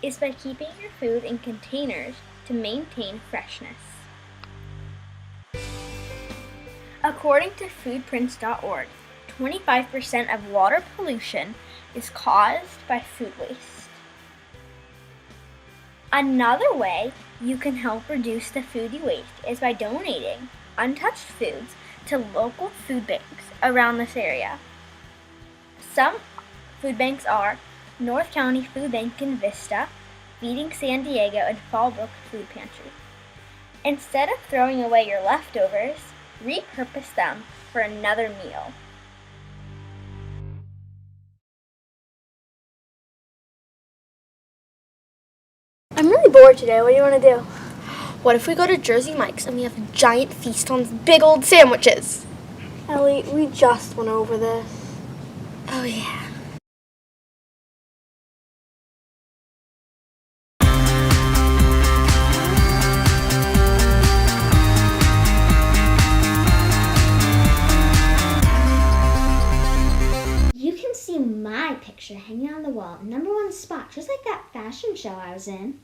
is by keeping your food in containers to maintain freshness. According to foodprints.org, 25% of water pollution is caused by food waste. Another way you can help reduce the food you waste is by donating untouched foods to local food banks around this area. Some food banks are North County Food Bank in Vista, Feeding San Diego, and Fallbrook Food Pantry. Instead of throwing away your leftovers, repurpose them for another meal. I'm really bored today. What do you want to do? What if we go to Jersey Mike's and we have a giant feast on big old sandwiches? Ellie, we just went over this. Oh, yeah. You can see my picture hanging on the wall, #1 spot, just like that fashion show I was in.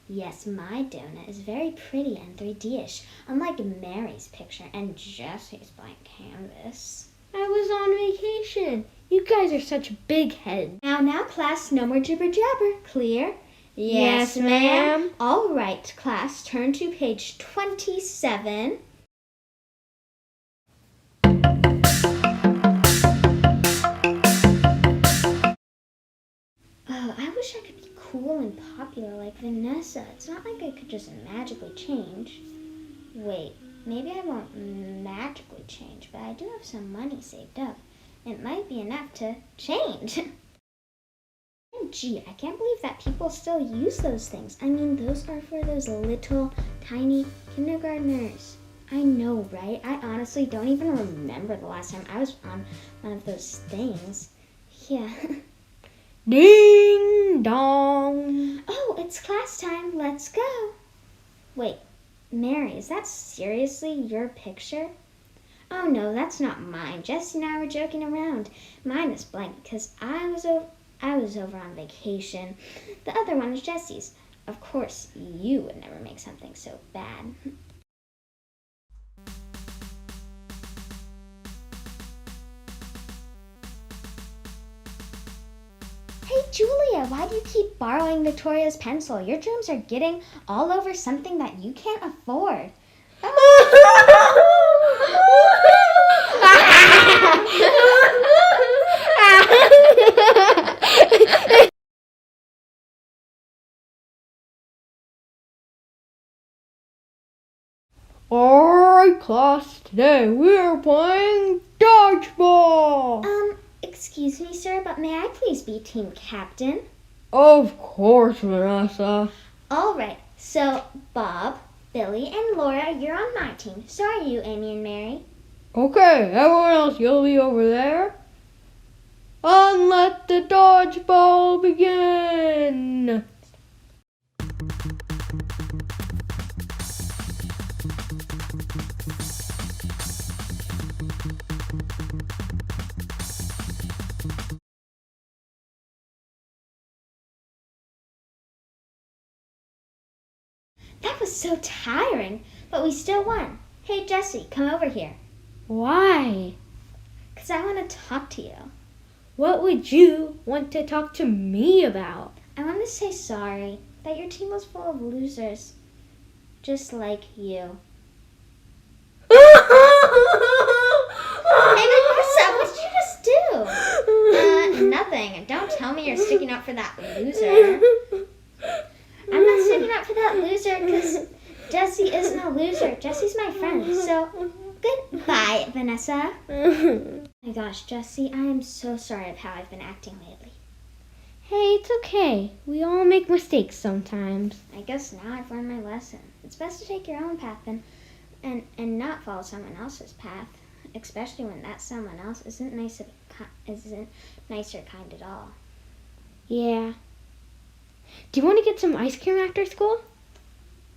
Yes, my donut is very pretty and 3D-ish, unlike Mary's picture and Jessie's blank canvas. I was on vacation. You guys are such big heads. Now, class, no more jibber jabber. Clear? Yes, ma'am. All right, class, turn to page 27. Oh, I wish I could be cool and popular like Vanessa. It's not like I could just magically change. Wait, maybe I won't magically change, but I do have some money saved up. It might be enough to change. Gee, I can't believe that people still use those things. I mean, those are for those little, tiny kindergartners. I know, right? I honestly don't even remember the last time I was on one of those things. Yeah. Ding dong. Oh, it's class time. Let's go. Wait, Mary, is that seriously your picture? Oh no, that's not mine. Jessie and I were joking around. Mine is blank because I was over on vacation. The other one is Jessie's. Of course, you would never make something so bad. Hey Julia, why do you keep borrowing Victoria's pencil? Your germs are getting all over something that you can't afford. Alright, class, today we are playing dodgeball. Excuse me, sir, but may I please be team captain? Of course, Vanessa. All right, so Bob, Billy, and Laura, you're on my team. So are you, Amy and Mary. Okay, everyone else, you'll be over there. And let the dodgeball begin. That was so tiring, but we still won. Hey, Jessie, come over here. Why? Because I want to talk to you. What would you want to talk to me about? I want to say sorry that your team was full of losers, just like you. Hey, Vanessa, what did you just do? Nothing. Don't tell me you're sticking up for that loser. I'm not sticking up for that loser because Jessie isn't a loser. Jessie's my friend, so goodbye, Vanessa. Oh my gosh, Jessie, I am so sorry of how I've been acting lately. Hey, it's okay. We all make mistakes sometimes. I guess now I've learned my lesson. It's best to take your own path and not follow someone else's path, especially when that someone else isn't nicer kind at all. Yeah. Do you want to get some ice cream after school?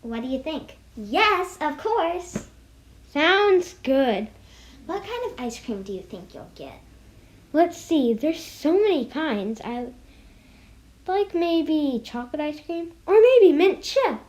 What do you think? Yes, of course. Sounds good. What kind of ice cream do you think you'll get? Let's see, there's so many kinds. I like maybe chocolate ice cream or maybe mint chip.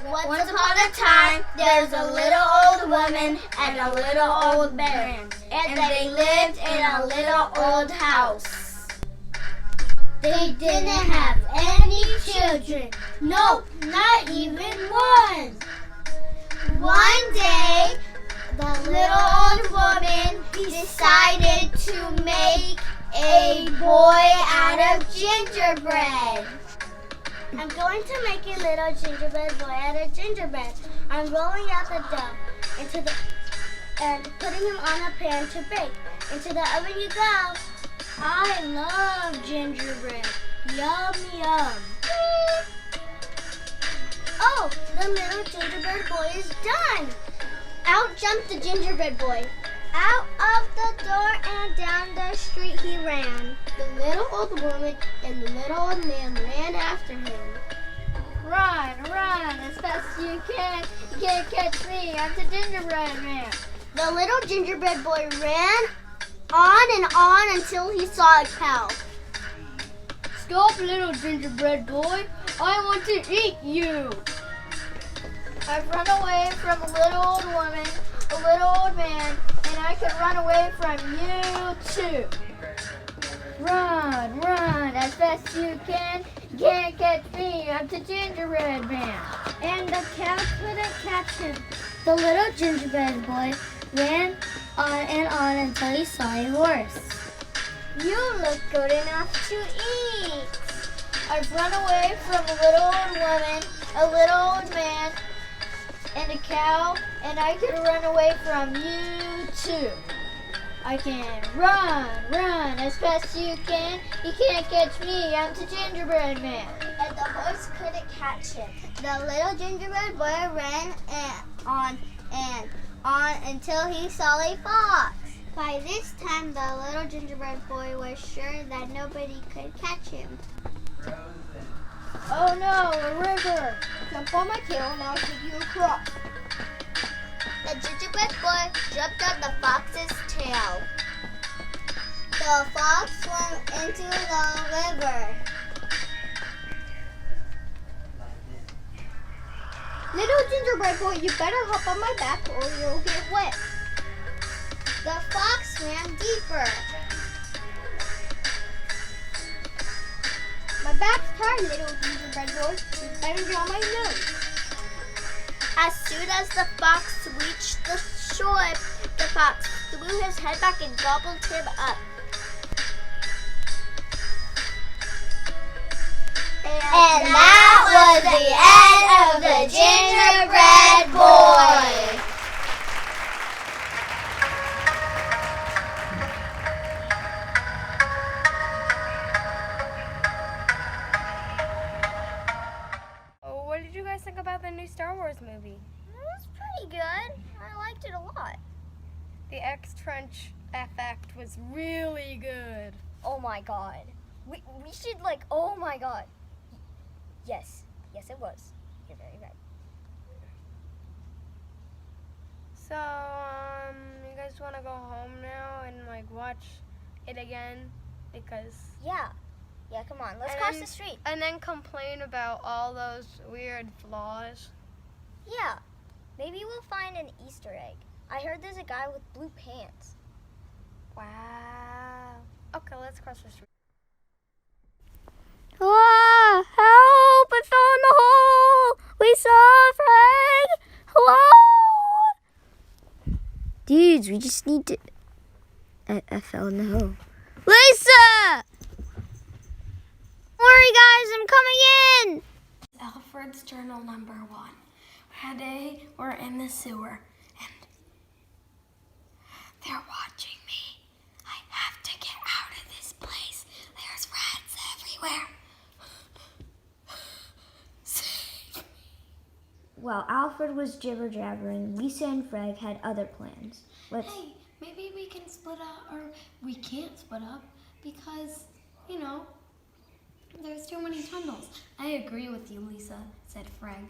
Once upon a time, there was a little old woman and a little old man, and they lived in a little old house. They didn't have any children. Nope, not even one. One day, the little old woman decided to make a boy out of gingerbread. I'm going to make a little gingerbread boy out of gingerbread. I'm rolling out the dough and putting him on a pan to bake. Into the oven you go. I love gingerbread. Yum, yum. Oh, the little gingerbread boy is done. Out jumped the gingerbread boy. Out of the door and down the street he ran. The little old woman and the little old man ran after him. Run, run, as fast as you can. You can't catch me, I'm the gingerbread man. The little gingerbread boy ran on until he saw a cow. Stop, little gingerbread boy. I want to eat you. I've run away from a little old woman, a little old man, and I could run away from you too. Run, run, as fast as you can. You can't catch me, I'm the gingerbread man. And the cow couldn't catch him. The little gingerbread boy ran on and on until he saw a horse. You look good enough to eat. I've run away from a little old woman, a little old man, and a cow, and I could run away from you too. I can run, run as fast as you can. You can't catch me, I'm the gingerbread man. And the horse couldn't catch him. The little gingerbread boy ran on until he saw a fox. By this time, the little gingerbread boy was sure that nobody could catch him. Oh no, a river! Jump on my tail and I'll take you across. The gingerbread boy jumped on the fox's tail. The fox swam into the river. Little gingerbread boy, you better hop on my back or you'll get wet. The fox swam deeper. My back's tired, little gingerbread boy. You better get on my nose. As soon as the fox reached the shore, the fox threw his head back and gobbled him up. And that was the end of the gingerbread boy. What did you guys think about the new Star Wars movie? It was pretty good. I liked it a lot. The X-Trench effect was really good. Oh my god. We should oh my god. Yes, it was. You're very right. So, you guys want to go home now and watch it again? Because Yeah, come on. Let's cross the street. And then complain about all those weird flaws. Yeah, maybe we'll find an Easter egg. I heard there's a guy with blue pants. Wow. Okay, let's cross the street. Ah, help! I fell in the hole! Lisa, Frank! Hello? Dudes, we just need to... I fell in the hole. Lisa! Don't worry, guys, I'm coming in! Alfred's journal number 1. Today we're in the sewer and they're watching me. I have to get out of this place. There's rats everywhere. Save me. While Alfred was jibber-jabbering, Lisa and Fred had other plans. Hey, maybe we can split up, or we can't split up because, there's too many tunnels. I agree with you, Lisa, said Frank.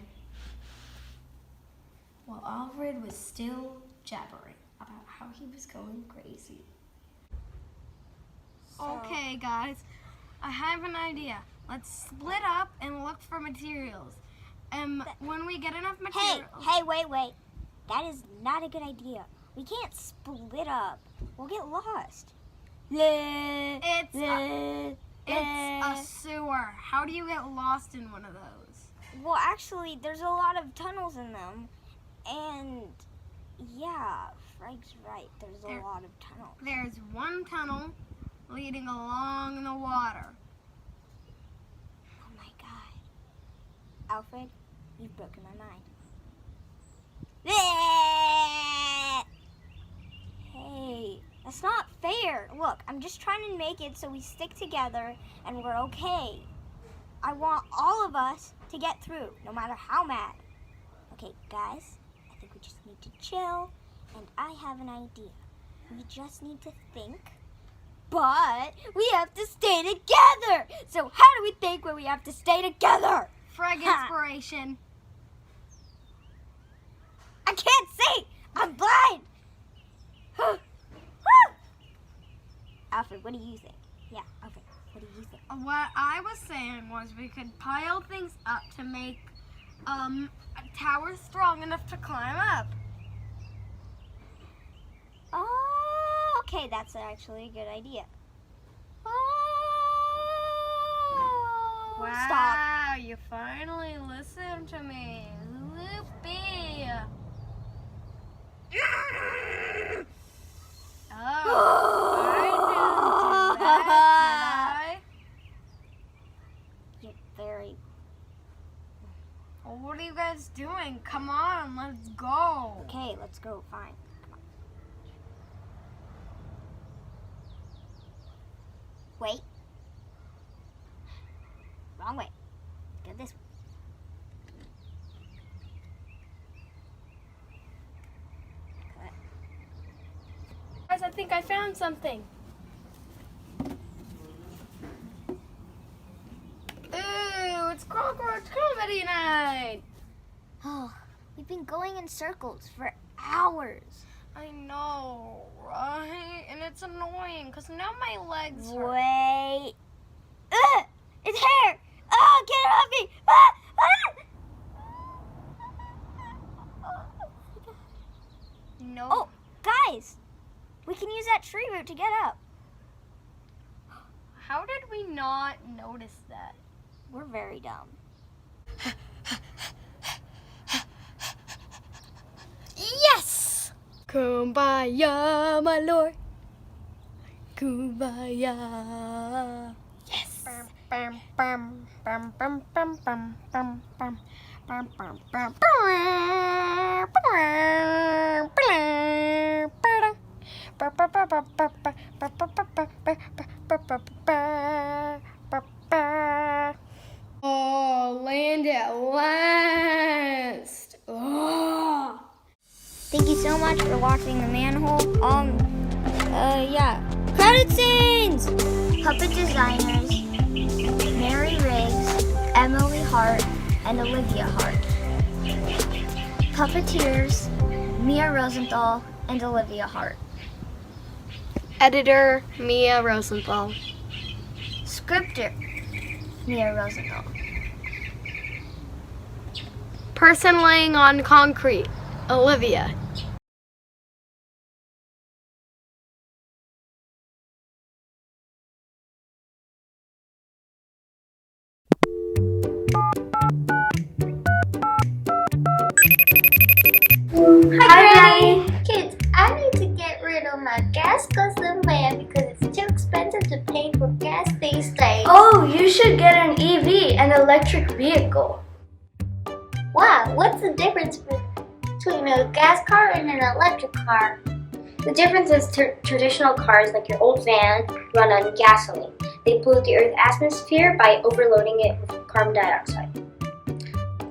While Alfred was still jabbering about how he was going crazy. Okay, guys, I have an idea. Let's split up and look for materials. When we get enough material. Hey, wait. That is not a good idea. We can't split up. We'll get lost. It's a sewer. How do you get lost in one of those? Well, actually, there's a lot of tunnels in them. And, yeah, Frank's right. There's a lot of tunnels. There's one tunnel leading along the water. Oh, my God. Alfred, you've broken my mind. Hey, that's not fair. Look, I'm just trying to make it so we stick together and we're okay. I want all of us to get through, no matter how mad. Okay, guys, I think we just need to chill, and I have an idea. We just need to think, but we have to stay together. So how do we think when we have to stay together? Frag inspiration. I can't see! I'm blind! Alfred, what do you think? Yeah, Alfred, what do you think? What I was saying was we could pile things up to make a tower strong enough to climb up. Oh, okay, that's actually a good idea. Wow, Stop. You finally listened to me. Loopy. Oh, I didn't do that, did I? You're very... Well, what are you guys doing? Come on, let's go. Okay, let's go, fine. Come on. Wait. Wrong way. Go this way. Guys, I think I found something. Ooh, it's Cockroach Comedy Night! Oh, we've been going in circles for hours. I know, right? And it's annoying, because now my legs hurt. Wait. It's hair! Oh, get it off me! No. Oh, guys! We can use that tree root to get up. How did we not notice that? We're very dumb. Yes! Kumbaya, my lord. Kumbaya. Yes! Bam, bam, bam, bam, bam, bam, bam, bam, bam, bam, bam, Oh, land at last. Oh. Thank you so much for watching The Manhole. Yeah. Credit scenes! Puppet designers, Mary Riggs, Emily Hart, and Olivia Hart. Puppeteers, Mia Rosenthal and Olivia Hart. Editor, Mia Rosenthal. Scripter, Mia Rosenthal. Person laying on concrete, Olivia. Hi, kids. I need to get rid of my gas guzzling van because it's too expensive to pay for gas these days. Oh, you should get an EV, an electric vehicle. Wow, what's the difference between a gas car and an electric car? The difference is traditional cars, like your old van, run on gasoline. They pollute the Earth's atmosphere by overloading it with carbon dioxide.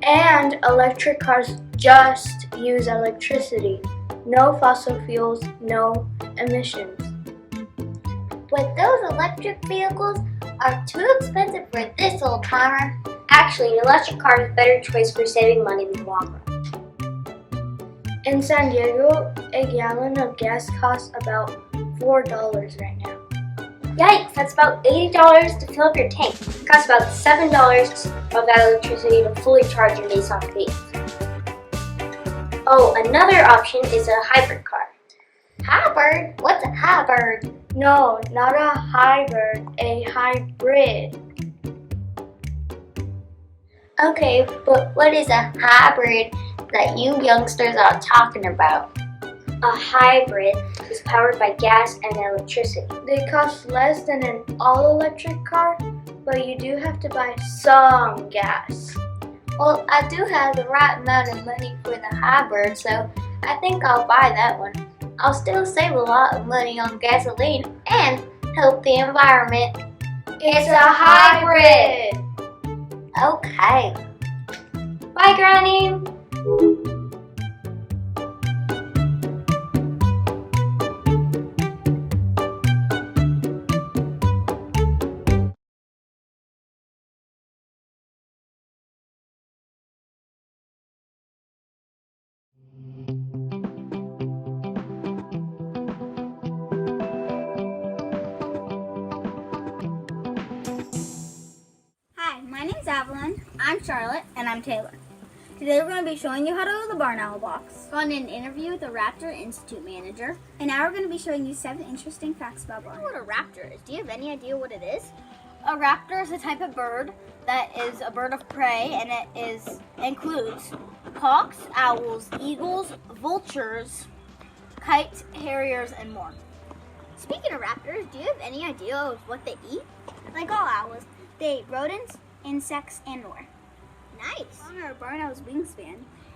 And electric cars just use electricity. No fossil fuels, no emissions. But those electric vehicles are too expensive for this old timer. Actually, an electric car is a better choice for saving money in the long run. In San Diego, a gallon of gas costs about $4 right now. Yikes, that's about $80 to fill up your tank. It costs about $7 of that electricity to fully charge your Nissan Leaf. Oh, another option is a hybrid car. Hybrid? What's a hybrid? No, not a hybrid, a hybrid. Okay, but what is a hybrid that you youngsters are talking about? A hybrid is powered by gas and electricity. They cost less than an all-electric car, but you do have to buy some gas. Well, I do have the right amount of money for the hybrid, so I think I'll buy that one. I'll still save a lot of money on gasoline and help the environment. It's a hybrid! Okay. Bye, Granny! Hi, my name's Evelyn. I'm Charlotte. And I'm Taylor. Today we're going to be showing you how to load the barn owl box. Gone in an interview with the Raptor Institute manager. And now we're going to be showing you 7 interesting facts about barn owls. I don't know what a raptor is. Do you have any idea what it is? A raptor is a type of bird that is a bird of prey, and it includes hawks, owls, eagles, vultures, kites, harriers, and more. Speaking of raptors, do you have any idea of what they eat? Like all owls, they eat rodents, insects, and more. Nice. How long are a barn owl's wingspan?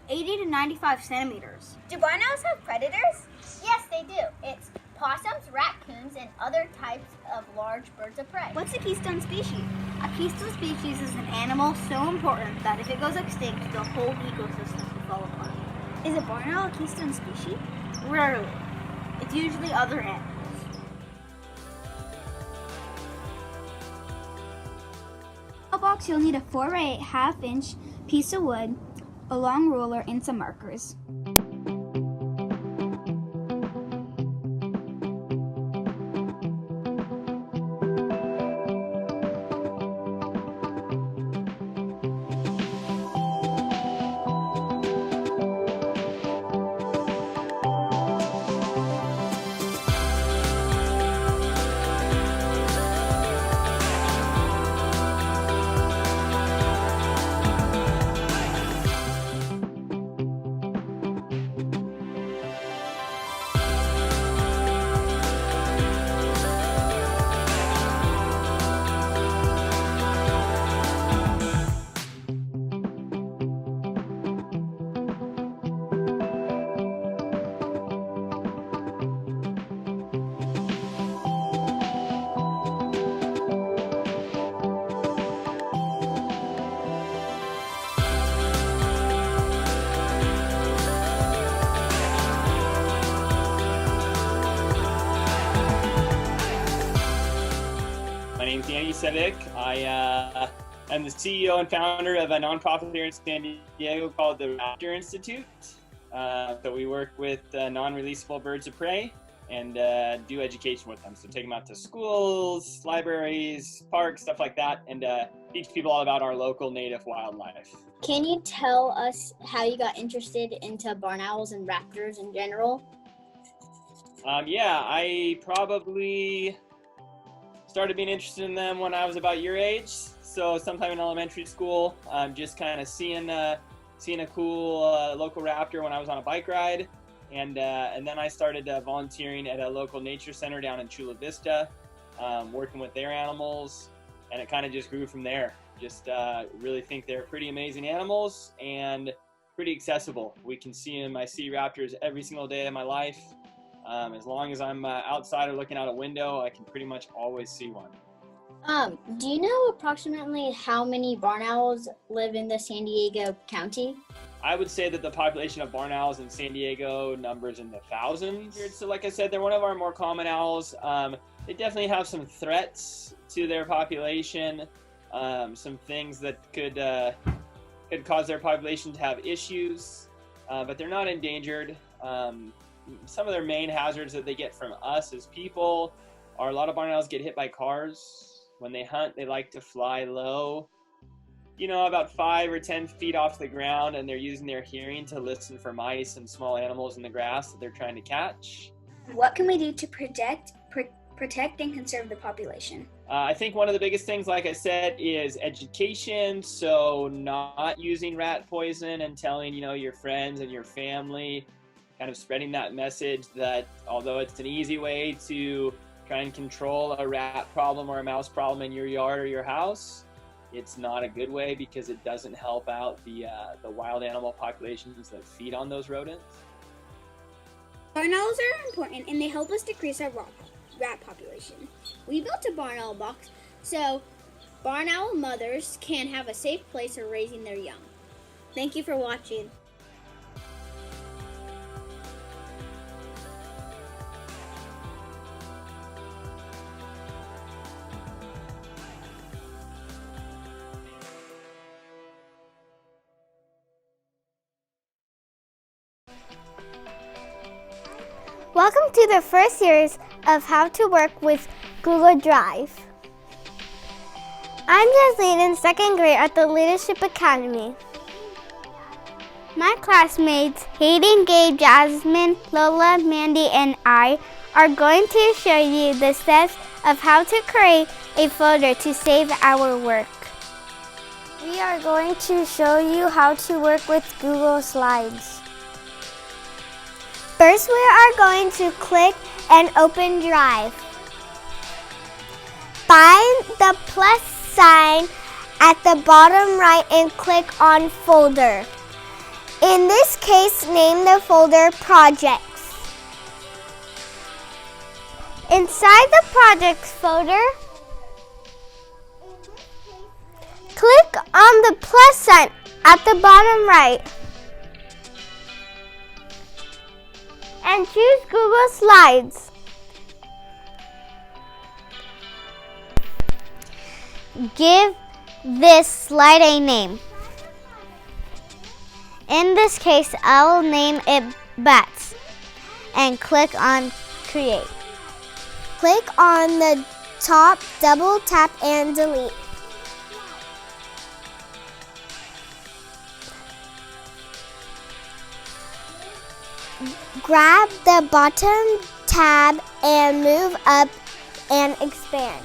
80 to 95 centimeters. Do barn owls have predators? Yes, they do. It's possums, raccoons, and other types of large birds of prey. What's a keystone species? A keystone species is an animal so important that if it goes extinct, the whole ecosystem will fall apart. Is a barn owl a keystone species? Rarely. It's usually other animals. For a box, you'll need a 4 by 8 half-inch piece of wood, a long ruler, and some markers. I am the CEO and founder of a nonprofit here in San Diego called the Raptor Institute. So we work with non-releasable birds of prey and do education with them. So take them out to schools, libraries, parks, stuff like that, and teach people all about our local native wildlife. Can you tell us how you got interested into barn owls and raptors in general? Yeah, I probably started being interested in them when I was about your age. So sometime in elementary school, just kind of seeing a cool local raptor when I was on a bike ride. And then I started volunteering at a local nature center down in Chula Vista, working with their animals. And it kind of just grew from there. Just really think they're pretty amazing animals and pretty accessible. We can see them. I see raptors every single day of my life. As long as I'm outside or looking out a window, I can pretty much always see one. Do you know approximately how many barn owls live in the San Diego County? I would say that the population of barn owls in San Diego numbers in the thousands. So like I said, they're one of our more common owls. They definitely have some threats to their population, some things that could cause their population to have issues, but they're not endangered. Some of their main hazards that they get from us as people are a lot of barn owls get hit by cars. When they hunt, they like to fly low. about 5 or 10 feet off the ground, and they're using their hearing to listen for mice and small animals in the grass that they're trying to catch. What can we do to protect and conserve the population? I think one of the biggest things, like I said, is education. So not using rat poison and telling, your friends and your family, kind of spreading that message that although it's an easy way to try and control a rat problem or a mouse problem in your yard or your house, it's not a good way because it doesn't help out the wild animal populations that feed on those rodents. Barn owls are important and they help us decrease our rat population. We built a barn owl box so barn owl mothers can have a safe place for raising their young. Thank you for watching. Welcome to the first series of How to Work with Google Drive. I'm Jasleen in second grade at the Leadership Academy. My classmates, Hayden, Gabe, Jasmine, Lola, Mandy, and I are going to show you the steps of how to create a folder to save our work. We are going to show you how to work with Google Slides. First, we are going to click and open Drive. Find the plus sign at the bottom right and click on Folder. In this case, name the folder Projects. Inside the Projects folder, click on the plus sign at the bottom right and choose Google Slides. Give this slide a name. In this case, I'll name it Bats and click on Create. Click on the top, double tap and delete. Grab the bottom tab and move up and expand.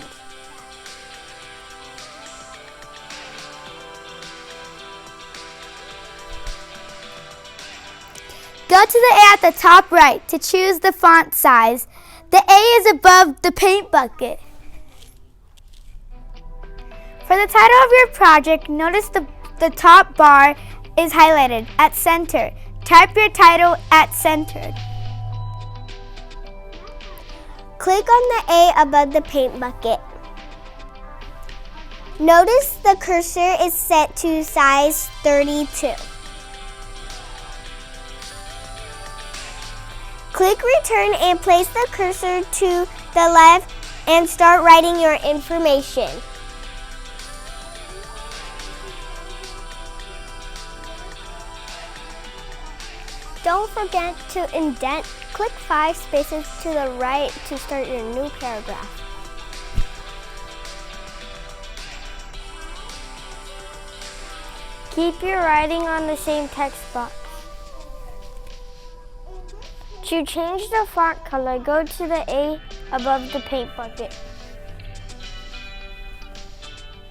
Go to the A at the top right to choose the font size. The A is above the paint bucket. For the title of your project, notice the top bar is highlighted at center. Type your title at centered. Click on the A above the paint bucket. Notice the cursor is set to size 32. Click Return and place the cursor to the left and start writing your information. Don't forget to indent. Click 5 spaces to the right to start your new paragraph. Keep your writing on the same text box. To change the font color, go to the A above the paint bucket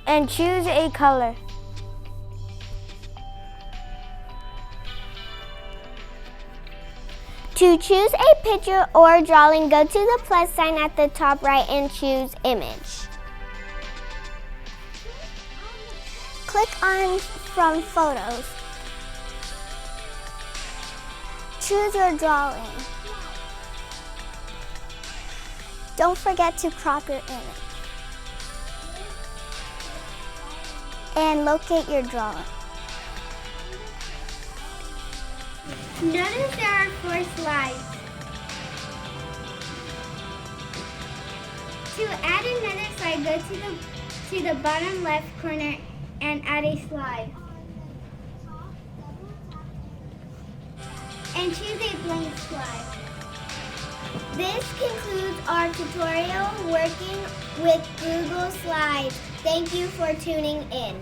and choose a color. To choose a picture or drawing, go to the plus sign at the top right and choose Image. Click on From Photos. Choose your drawing. Don't forget to crop your image. And locate your drawing. Notice there are 4 slides. To add another slide, go to the bottom left corner and add a slide. And choose a blank slide. This concludes our tutorial working with Google Slides. Thank you for tuning in.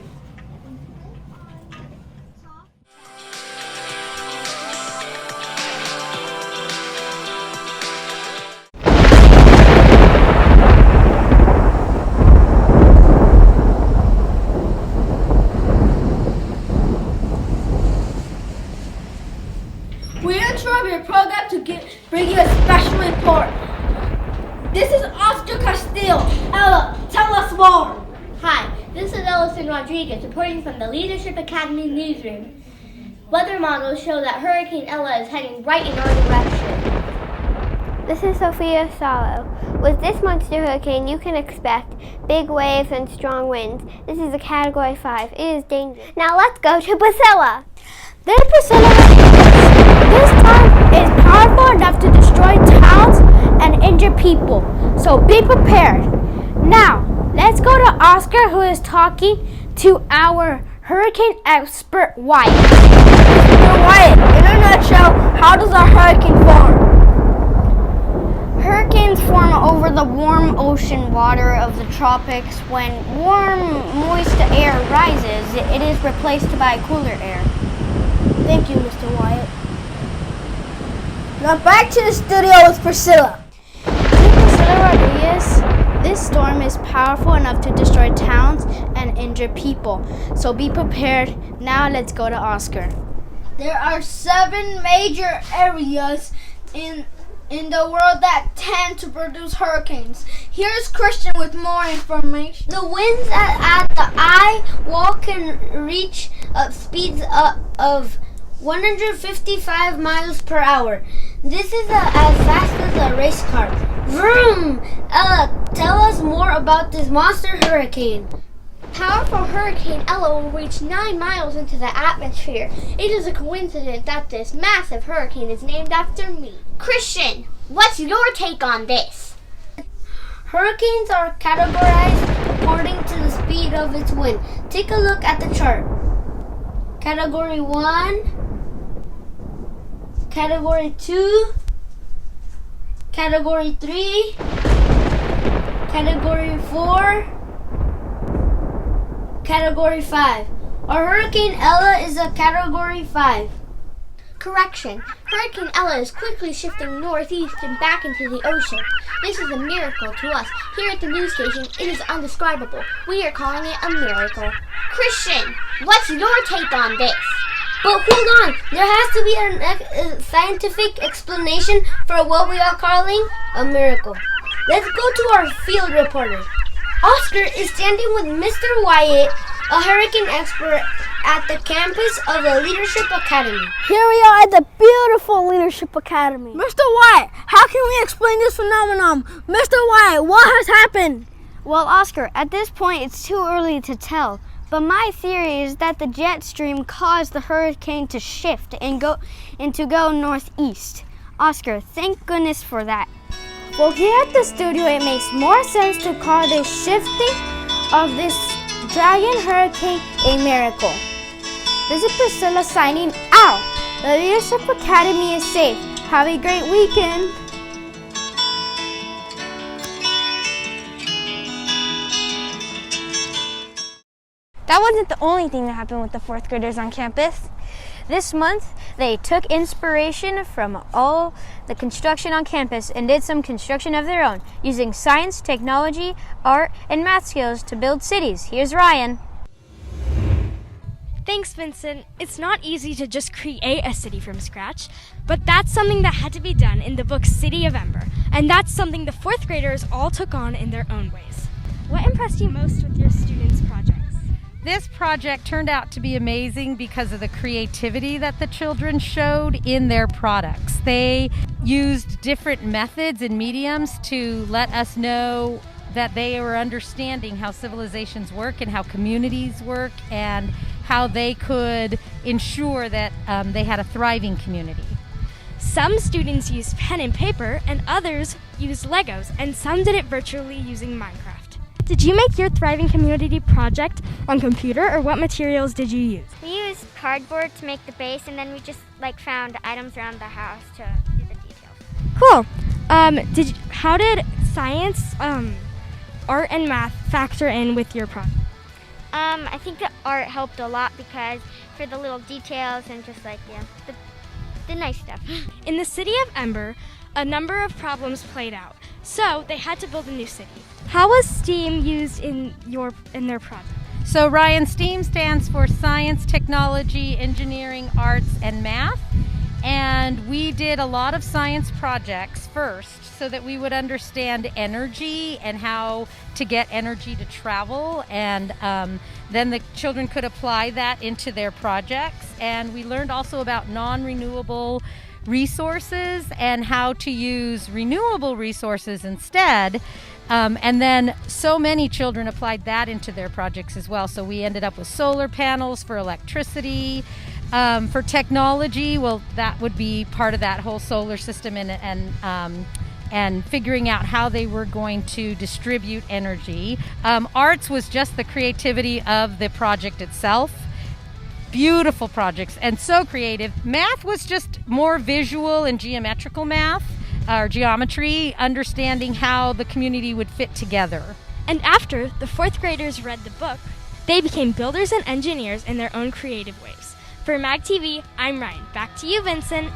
Rodriguez reporting from the Leadership Academy newsroom. Weather models show that Hurricane Ella is heading right in our direction. This is Sophia Salo. With this monster hurricane, you can expect big waves and strong winds. This is a Category 5. It is dangerous. Now let's go to Priscilla. This Priscilla this storm is powerful enough to destroy towns and injure people. So be prepared. Now, let's go to Oscar, who is talking to our hurricane expert, Wyatt. Mr. Wyatt, in a nutshell, how does a hurricane form? Hurricanes form over the warm ocean water of the tropics. When warm, moist air rises, it is replaced by cooler air. Thank you, Mr. Wyatt. Now back to the studio with Priscilla. Priscilla Rodriguez, this storm is powerful enough to destroy towns and injure people. So be prepared. Now let's go to Oscar. There are 7 major areas in the world that tend to produce hurricanes. Here's Christian with more information. The winds at the eye wall can reach speeds of 155 miles per hour. This is as fast as a race car. Vroom! Ella, tell us more about this monster hurricane. Powerful Hurricane Ella will reach 9 miles into the atmosphere. It is a coincidence that this massive hurricane is named after me. Christian, what's your take on this? Hurricanes are categorized according to the speed of its wind. Take a look at the chart. Category 1, Category 2, Category 3, Category 4, Category 5. Our Hurricane Ella is a Category 5. Correction. Hurricane Ella is quickly shifting northeast and back into the ocean. This is a miracle to us. Here at the news station, it is undescribable. We are calling it a miracle. Christian, what's your take on this? But hold on, there has to be a scientific explanation for what we are calling a miracle. Let's go to our field reporter. Oscar is standing with Mr. Wyatt, a hurricane expert at the campus of the Leadership Academy. Here we are at the beautiful Leadership Academy. Mr. Wyatt, how can we explain this phenomenon? Mr. Wyatt, what has happened? Well, Oscar, at this point it's too early to tell. But my theory is that the jet stream caused the hurricane to shift and go northeast. Oscar, thank goodness for that. Well, here at the studio, it makes more sense to call this shifting of this dragon hurricane a miracle. This is Priscilla signing out. The Leadership Academy is safe. Have a great weekend. That wasn't the only thing that happened with the 4th graders on campus. This month, they took inspiration from all the construction on campus and did some construction of their own, using science, technology, art, and math skills to build cities. Here's Ryan. Thanks, Vincent. It's not easy to just create a city from scratch, but that's something that had to be done in the book City of Ember, and that's something the 4th graders all took on in their own ways. What impressed you most with your students' projects? This project turned out to be amazing because of the creativity that the children showed in their products. They used different methods and mediums to let us know that they were understanding how civilizations work and how communities work and how they could ensure that they had a thriving community. Some students used pen and paper and others used Legos, and some did it virtually using Minecraft. Did you make your Thriving Community project on computer, or what materials did you use? We used cardboard to make the base, and then we just found items around the house to do the details. Cool. How did science, art, and math factor in with your project? I think the art helped a lot because for the little details and just the nice stuff. In the city of Ember, a number of problems played out, so they had to build a new city. How was STEAM used in their project? So Ryan, STEAM stands for Science, Technology, Engineering, Arts, and Math. And we did a lot of science projects first so that we would understand energy and how to get energy to travel. And then the children could apply that into their projects. And we learned also about non-renewable resources and how to use renewable resources instead. And then so many children applied that into their projects as well. So we ended up with solar panels for electricity. For technology, well, that would be part of that whole solar system and figuring out how they were going to distribute energy. Arts was just the creativity of the project itself. Beautiful projects and so creative. Math was just more visual and geometrical math, or geometry, understanding how the community would fit together. And after the fourth graders read the book, they became builders and engineers in their own creative ways. For MAG TV, I'm Ryan. Back to you, Vincent.